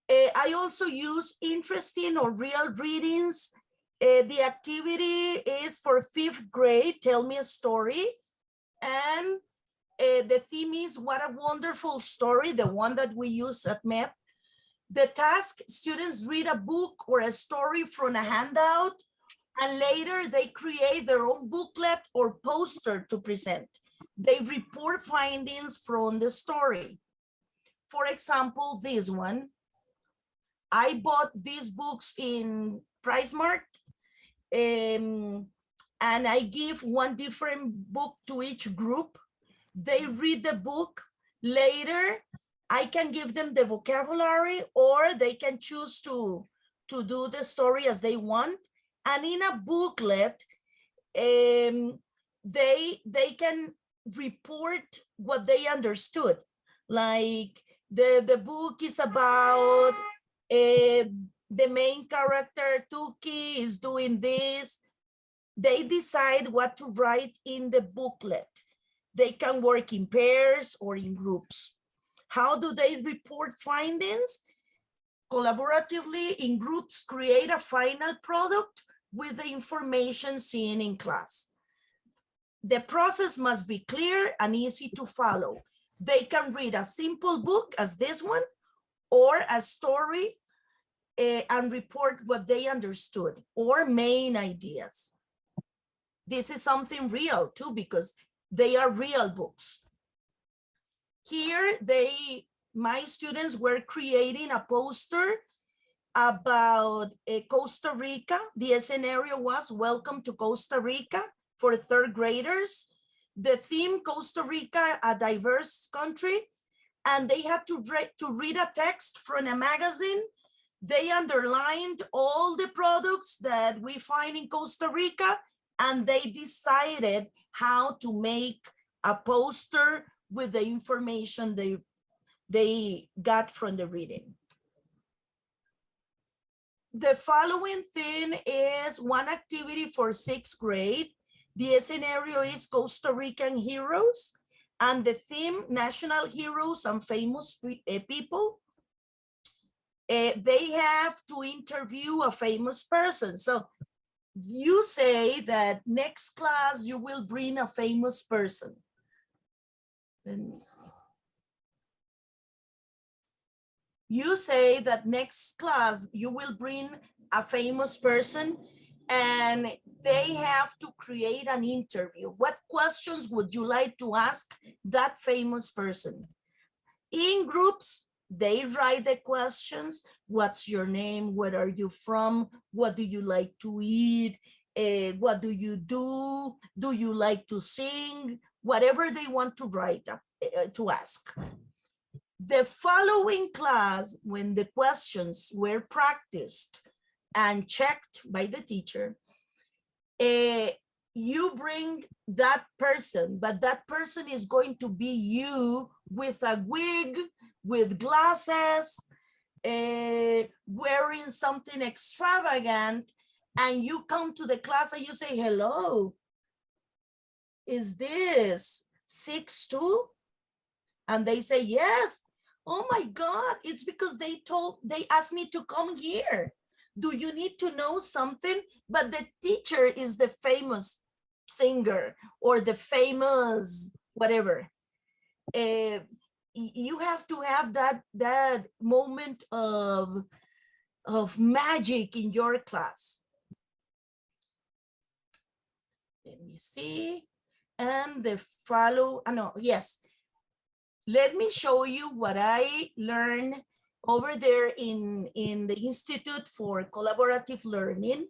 I also use interesting or real readings. The activity is for 5th grade, tell me a story. And the theme is what a wonderful story, the one that we use at MEP. The task, students read a book or a story from a handout, and later they create their own booklet or poster to present. They report findings from the story. For example, this one, I bought these books in PriceMart, and I give one different book to each group. They read the book. Later, I can give them the vocabulary, or they can choose to do the story as they want. And in a booklet, they can report what they understood. Like the book is about the main character, Tuki, is doing this. They decide what to write in the booklet. They can work in pairs or in groups. How do they report findings? Collaboratively in groups, create a final product with the information seen in class. The process must be clear and easy to follow. They can read a simple book as this one, or a story and report what they understood, or main ideas. This is something real too, because they are real books. Here, my students were creating a poster about Costa Rica. The scenario was welcome to Costa Rica. for third graders. The theme, Costa Rica, a diverse country. And they had to read a text from a magazine. They underlined all the products that we find in Costa Rica, and they decided how to make a poster with the information they got from the reading. The following thing is one activity for 6th grade. The scenario is Costa Rican heroes, and the theme, national heroes and famous people. They have to interview a famous person. So you say that next class you will bring a famous person. Let me see. You say that next class you will bring a famous person, and they have to create an interview. What questions would you like to ask that famous person? In groups, they write the questions. What's your name? Where are you from? What do you like to eat? What do you do? Do you like to sing? Whatever they want to write, to ask. The following class, when the questions were practiced and checked by the teacher, you bring that person, but that person is going to be you with a wig, with glasses, wearing something extravagant, and you come to the class and you say, hello, is this 6-2? And they say, yes. Oh my God, it's because they asked me to come here. Do you need to know something? But the teacher is the famous singer or the famous whatever. You have to have that moment of magic in your class. Let me see. And the follow, yes. Let me show you what I learned over there in the Institute for Collaborative Learning,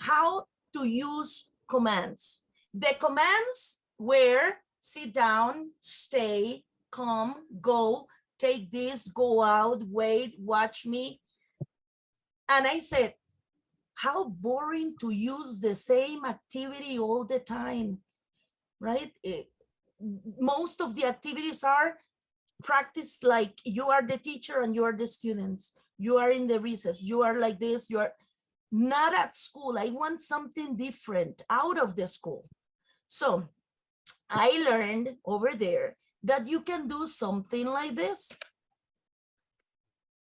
how to use commands. The commands were sit down, stay, come, go, take this, go out, wait, watch me. And I said, how boring to use the same activity all the time, right? Most of the activities are practice like you are the teacher and you are the students. You are in the recess, you are like this, you are not at school. I want something different out of the school. So I learned over there that you can do something like this.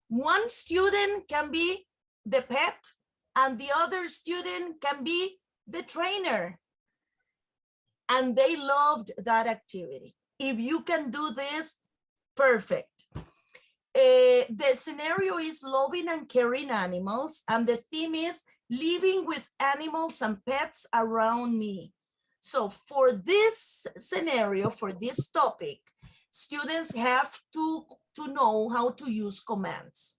One student can be the pet and the other student can be the trainer. And they loved that activity. If you can do this, perfect. The scenario is loving and caring animals, and the theme is living with animals and pets around me. So for this scenario, for this topic, students have to know how to use commands.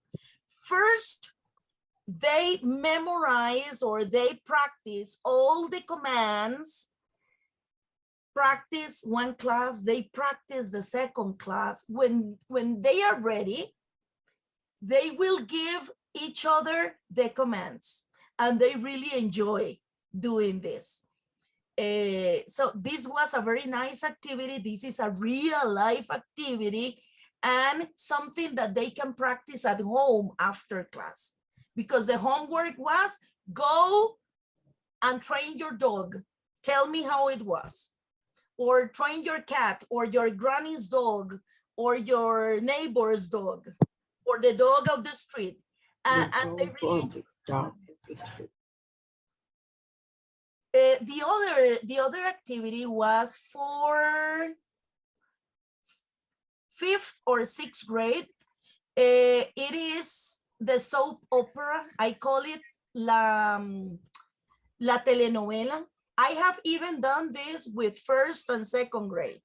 First, they memorize or they practice all the commands. Practice one class, they practice the second class. When they are ready, they will give each other the commands, and they really enjoy doing this. So this was a very nice activity. This is a real life activity and something that they can practice at home after class, because the homework was go and train your dog. Tell me how it was. Or train your cat or your granny's dog or your neighbor's dog or the dog of the street. And they really, the other activity was for 5th or 6th grade. It is the soap opera. I call it la telenovela. I have even done this with 1st and 2nd grade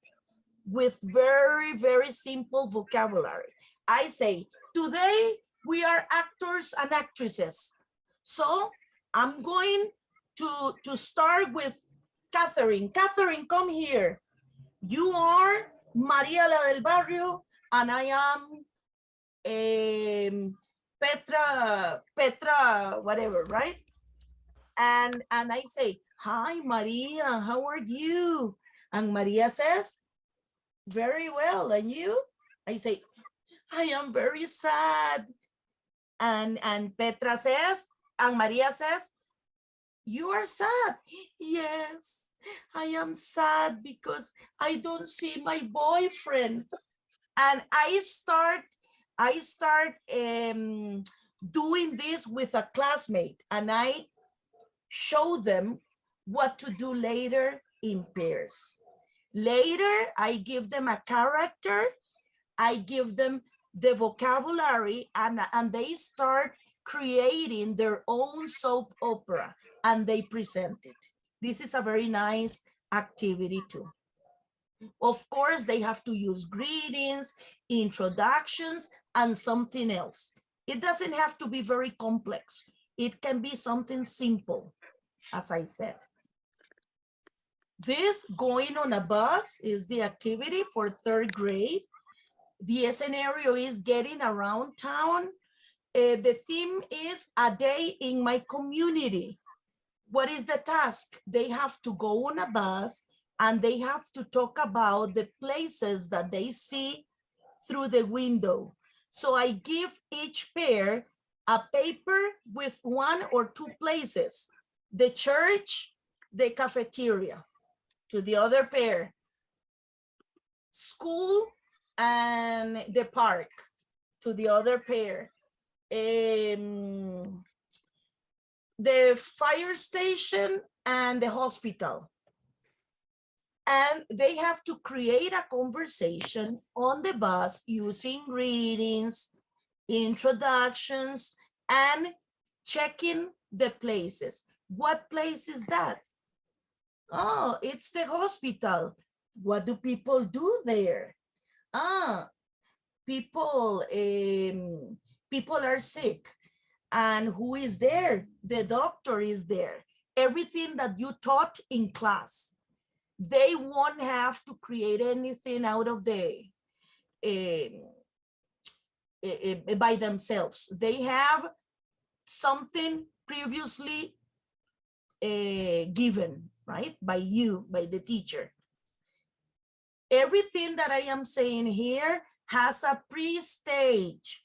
with very, very simple vocabulary. I say, today we are actors and actresses. So I'm going to start with Catherine. Catherine, come here. You are Maria la del Barrio, and I am Petra, whatever, right? And I say, hi, Maria, how are you? And Maria says, very well, and you? I say, I am very sad. And Petra says, and Maria says, you are sad. Yes, I am sad because I don't see my boyfriend. And I start doing this with a classmate, and I show them what to do later in pairs. Later, I give them a character, I give them the vocabulary, and they start creating their own soap opera, and they present it. This is a very nice activity too. Of course, they have to use greetings, introductions, and something else. It doesn't have to be very complex. It can be something simple, as I said. This going on a bus is the activity for 3rd grade. The scenario is getting around town. The theme is a day in my community. What is the task? They have to go on a bus and they have to talk about the places that they see through the window. So I give each pair a paper with 1 or 2 places, the church, the cafeteria. To the other pair, school and the park. To the other pair, the fire station and the hospital. And they have to create a conversation on the bus using greetings, introductions, and checking the places. What place is that? Oh, it's the hospital. What do people do there? People are sick. And who is there? The doctor is there. Everything that you taught in class. They won't have to create anything out of the by themselves. They have something previously given, right? By you, by the teacher. Everything that I am saying here has a pre-stage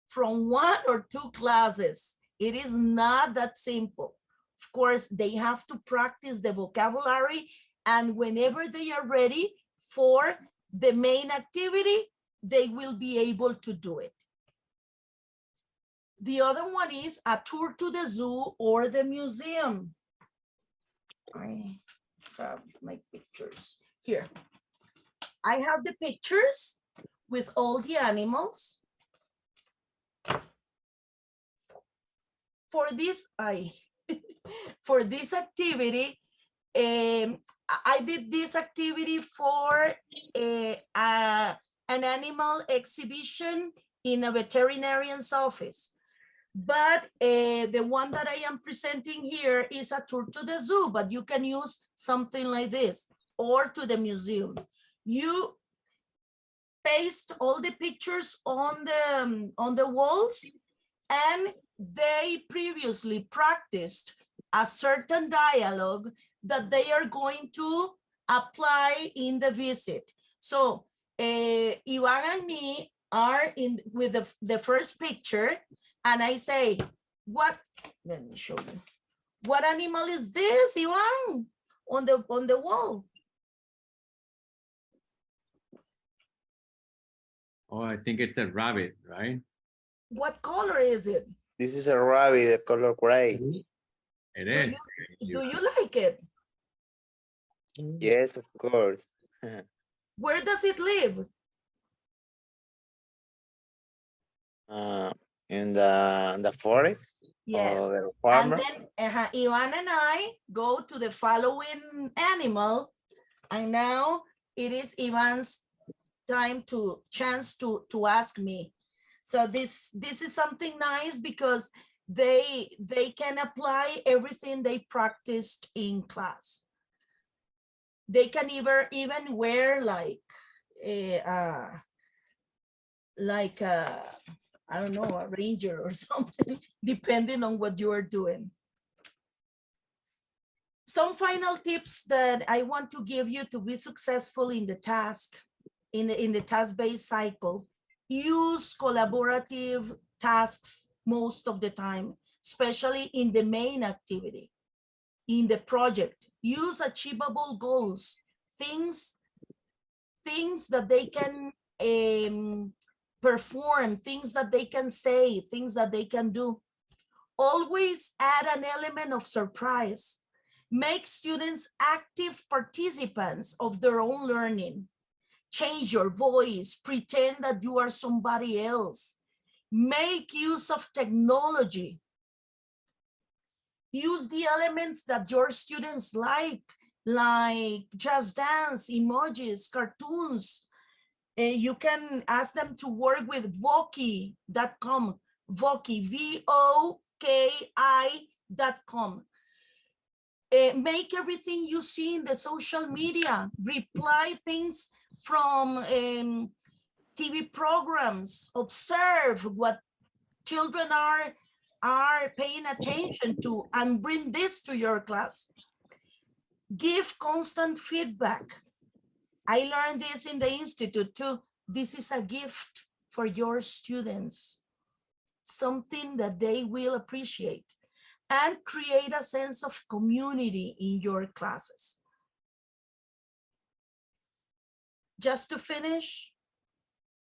from 1 or 2 classes. It is not that simple. Of course, they have to practice the vocabulary, and whenever they are ready for the main activity, they will be able to do it. The other one is a tour to the zoo or the museum. I have my pictures here. I have the pictures with all the animals. For this, for this activity, I did this activity for an animal exhibition in a veterinarian's office. But the one that I am presenting here is a tour to the zoo, but you can use something like this, or to the museum. You paste all the pictures on the walls, and they previously practiced a certain dialogue that they are going to apply in the visit. So Ivan and me are in with the first picture, and I say, let me show you. What animal is this, Ivan, on the wall? Oh, I think it's a rabbit, right? What color is it? This is a rabbit, the color gray. It is. Do you like it? Yes, of course. Where does it live? In the forest. Yes. Or the farmer. And then Ivan and I go to the following animal, and now it is Ivan's chance to ask me. So this is something nice because they can apply everything they practiced in class. They can even wear like I don't know, a ranger or something, depending on what you are doing. Some final tips that I want to give you to be successful in the task, in the task-based cycle. Use collaborative tasks most of the time, especially in the main activity. In the project, use achievable goals, things that they can perform, things that they can say, things that they can do. Always add an element of surprise. Make students active participants of their own learning. Change your voice, pretend that you are somebody else. Make use of technology. Use the elements that your students like just dance, emojis, cartoons. You can ask them to work with Voki.com, Voki, V-O-K-I.com. Make everything you see in the social media, reply things from TV programs, observe what children are paying attention to, and bring this to your class. Give constant feedback. I learned this in the Institute too. This is a gift for your students, something that they will appreciate, and create a sense of community in your classes. Just to finish,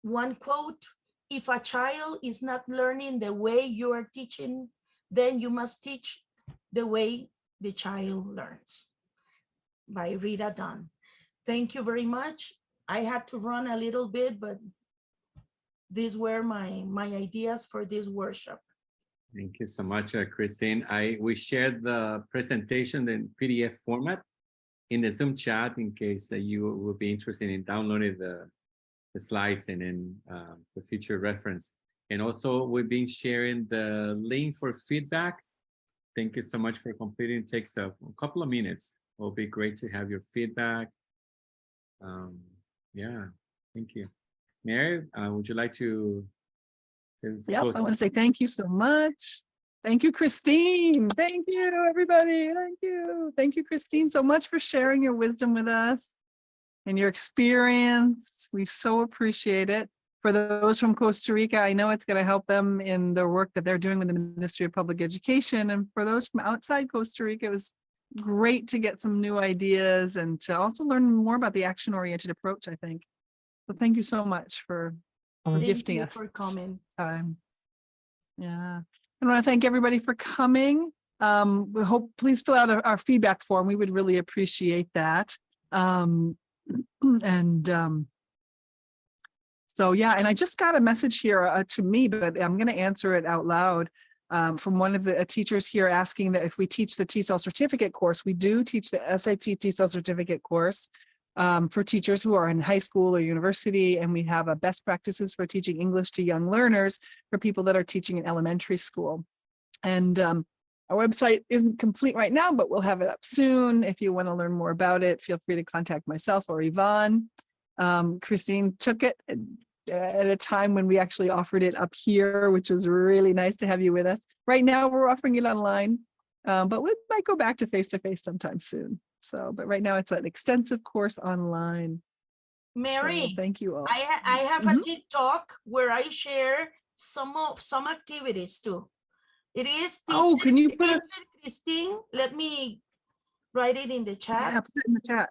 one quote: if a child is not learning the way you are teaching, then you must teach the way the child learns. By Rita Dunn. Thank you very much. I had to run a little bit, but these were my ideas for this workshop. Thank you so much, Kristine. We shared the presentation in PDF format in the Zoom chat in case you will be interested in downloading the slides and then for future reference. And also we've been sharing the link for feedback. Thank you so much for completing. It takes a couple of minutes. It will be great to have your feedback. Yeah, thank you. Mary, would you like to? Yep, I want to say thank you so much. Thank you, Kristine. Thank you, everybody. Thank you. Thank you, Kristine, so much for sharing your wisdom with us and your experience. We so appreciate it. For those from Costa Rica, I know it's going to help them in their work that they're doing with the Ministry of Public Education. And for those from outside Costa Rica, it was great to get some new ideas and to also learn more about the action-oriented approach, I think. So thank you so much for gifting us for coming. Time. Yeah. I want to thank everybody for coming. We hope, please fill out our feedback form. We would really appreciate that. So yeah, and I just got a message here to me, but I'm going to answer it out loud from one of the teachers here asking that if we teach the TESOL certificate course. We do teach the SIT-TESOL certificate course for teachers who are in high school or university, and we have a best practices for teaching English to young learners for people that are teaching in elementary school. And our website isn't complete right now, but we'll have it up soon. If you want to learn more about it, feel free to contact myself or Yvonne. Kristine took it at a time when we actually offered it up here, which was really nice to have you with us. Right now, we're offering it online, but we might go back to face-to-face sometime soon. So, but right now it's an extensive course online. Mary, so thank you all. I have a TikTok where I share some activities too. It is teaching, can you put it, Kristine? Let me write it in the chat. Yeah, put it in the chat.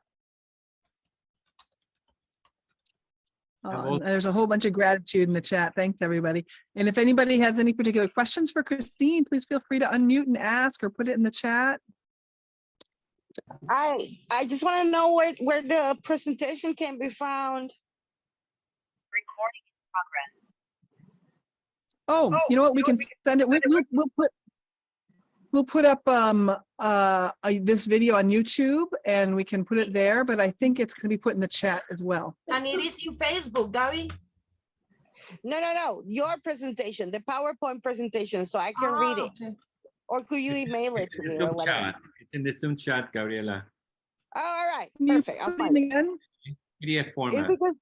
There's a whole bunch of gratitude in the chat. Thanks, everybody. And if anybody has any particular questions for Kristine, please feel free to unmute and ask or put it in the chat. I just want to know where the presentation can be found. Recording in progress. Oh, you know what? We can send it. We'll put up this video on YouTube and we can put it there, but I think it's going to be put in the chat as well. And it is in Facebook, Gabby. No, your presentation, the PowerPoint presentation, so I can read it. Okay. Or could you email it to me or Zoom whatever? chat. It's in the Zoom chat, Gabriela. Oh, all right, perfect. I'll find it. PDF It's format. because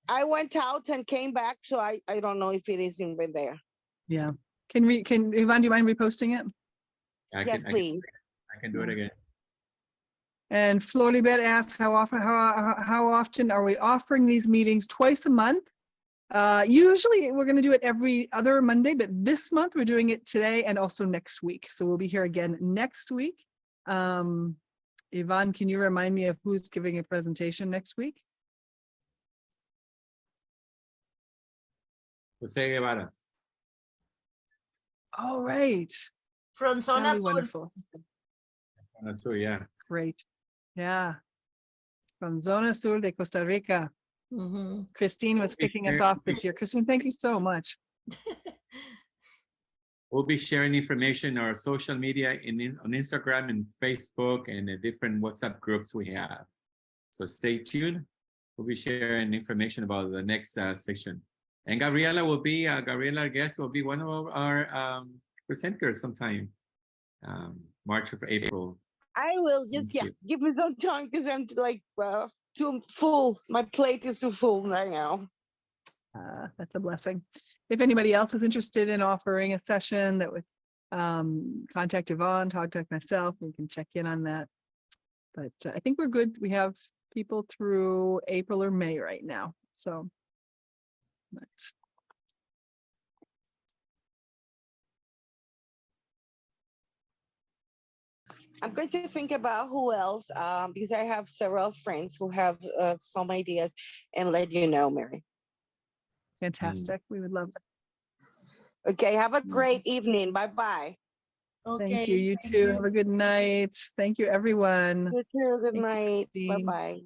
I went out and came back, so I don't know if it is in there. Yeah. Can Yvonne, do you mind reposting it? Yes, please. I can do it again. And Floribet asks, how often are we offering these meetings? Twice a month? Usually we're going to do it every other Monday, but this month we're doing it today and also next week. So we'll be here again next week. Yvonne, can you remind me of who's giving a presentation next week? Jose Guevara. All right. From Zona That'll be Sur. wonderful. So yeah. Great. Yeah. From Zona Sur de Costa Rica. Kristine was kicking us off this year. Kristine, thank you so much. We'll be sharing information on our social media on Instagram and Facebook and the different WhatsApp groups we have. So stay tuned. We'll be sharing information about the next session. And Gabriela, our guest, will be one of our presenters sometime, March or April. I will just, give me some time because I'm like too full. My plate is too full right now. That's a blessing. If anybody else is interested in offering a session, that would contact Yvonne, contact myself, we can check in on that. But I think we're good. We have people through April or May right now. So, but I'm going to think about who else, because I have several friends who have some ideas, and let you know, Mary. Fantastic. We would love it. Okay, have a great evening. Bye-bye. Okay. Thank you. You too. Have a good night. Thank you, everyone. You too. Good night. Bye-bye.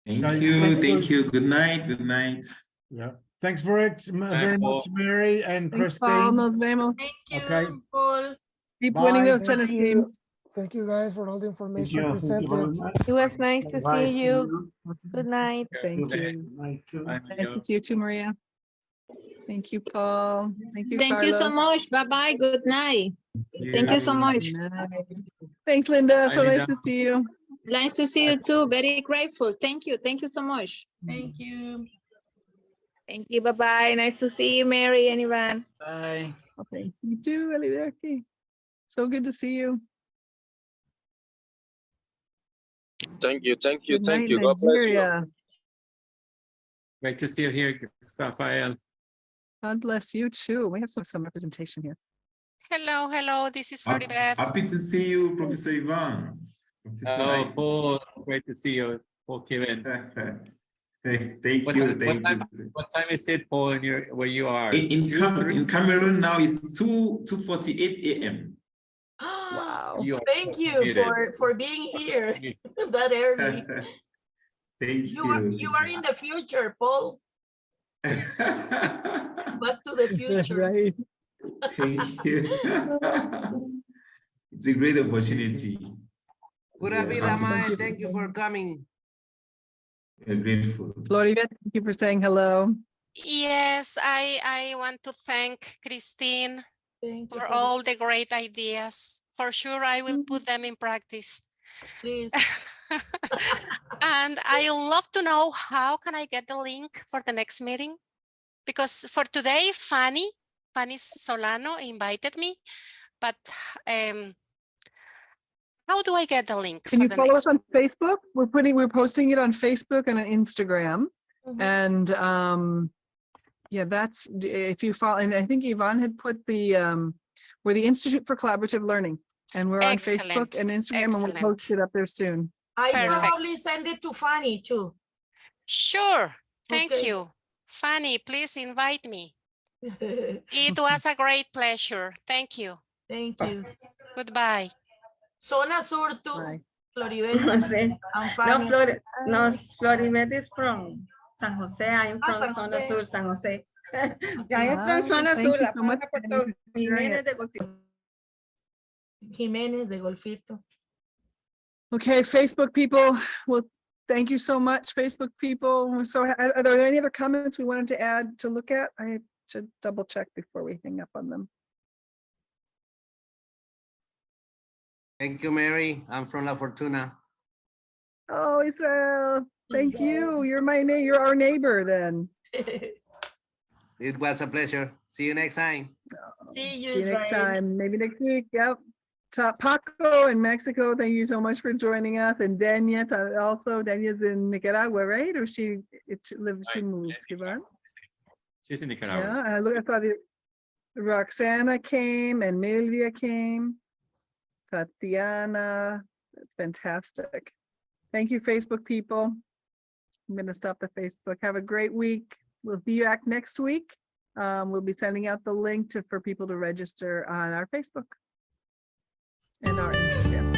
Thank you. Thank you. Good night. Good night. Yeah. Thanks very much, Mary and Kristine. Nos vemos. Thank you, Okay. Paul. Keep Bye. winning those Thank tennis you. games. Thank you guys for all the information Thank you presented. very much. It was nice to Bye. see you. Good night. Thank you. Nice to see you too, Maria. Thank you, Paul. Thank you, Thank you so Carlos. much. Bye-bye. Good night. Thank you so much. Thanks, Linda. So Bye, nice to see you. Nice to see you too. Very grateful. Thank you. Thank you so much. Thank you. Thank you. Bye-bye. Nice to see you, Mary and Ivan. Bye. Okay. You too, Eliderki. So good to see you. Thank you. Thank you. Good Thank night, you. God bless you. Nigeria. Great to see you here, Rafael. God bless you too. We have some representation here. Hello. This is Floribet. Happy to see you, Professor Ivan. Oh, Paul, great to see you, Paul Kevin. Thank you. What time is it, Paul, where you are? In Cameroon now it's 2:48 a.m. Wow. Thank you for being here that early. Thank you. You are in the future, Paul. Back to the future. Right. Thank you. It's a great opportunity. Pura vida, Mae. Thank you for coming. We're grateful. Floribet, thank you for saying hello. Yes, I want to thank Kristine for all the great ideas. For sure, I will put them in practice. Please. And I love to know how can I get the link for the next meeting? Because for today, Fanny Solano invited me, but how do I get the link? Can you follow us on Facebook? We're posting it on Facebook and on Instagram. And yeah, that's if you follow, and I think Yvonne had put we're the Institute for Collaborative Learning, and we're on Facebook and Instagram, and we'll post it up there soon. I probably send it to Fanny too. Sure. Thank you. Fanny, please invite me. It was a great pleasure. Thank you. Thank you. Goodbye. Zona Sur too. Floribet. No, Floribet is from San Jose. I am from Zona Sur, San Jose. I am from Zona Sur, La Pampa, Puerto Jiménez de Golfito. Jiménez de Golfito. Okay, Facebook people, Thank you so much, Facebook people. So are there any other comments we wanted to add to look at? I should double check before we hang up on them. Thank you, Mary. I'm from La Fortuna. Oh, Israel, thank you. You're our neighbor then. It was a pleasure. See you next time. See you, See you next Israel. time, maybe next week. Yep. Paco in Mexico, thank you so much for joining us. And Dania also. Dania's in Nicaragua, right? Or she moved, Sivan? She's in Nicaragua. Yeah, I saw Roxana came and Milvia came. Tatiana, that's fantastic. Thank you, Facebook people. I'm going to stop the Facebook. Have a great week. We'll be back next week. We'll be sending out the link for people to register on our Facebook and our Instagram.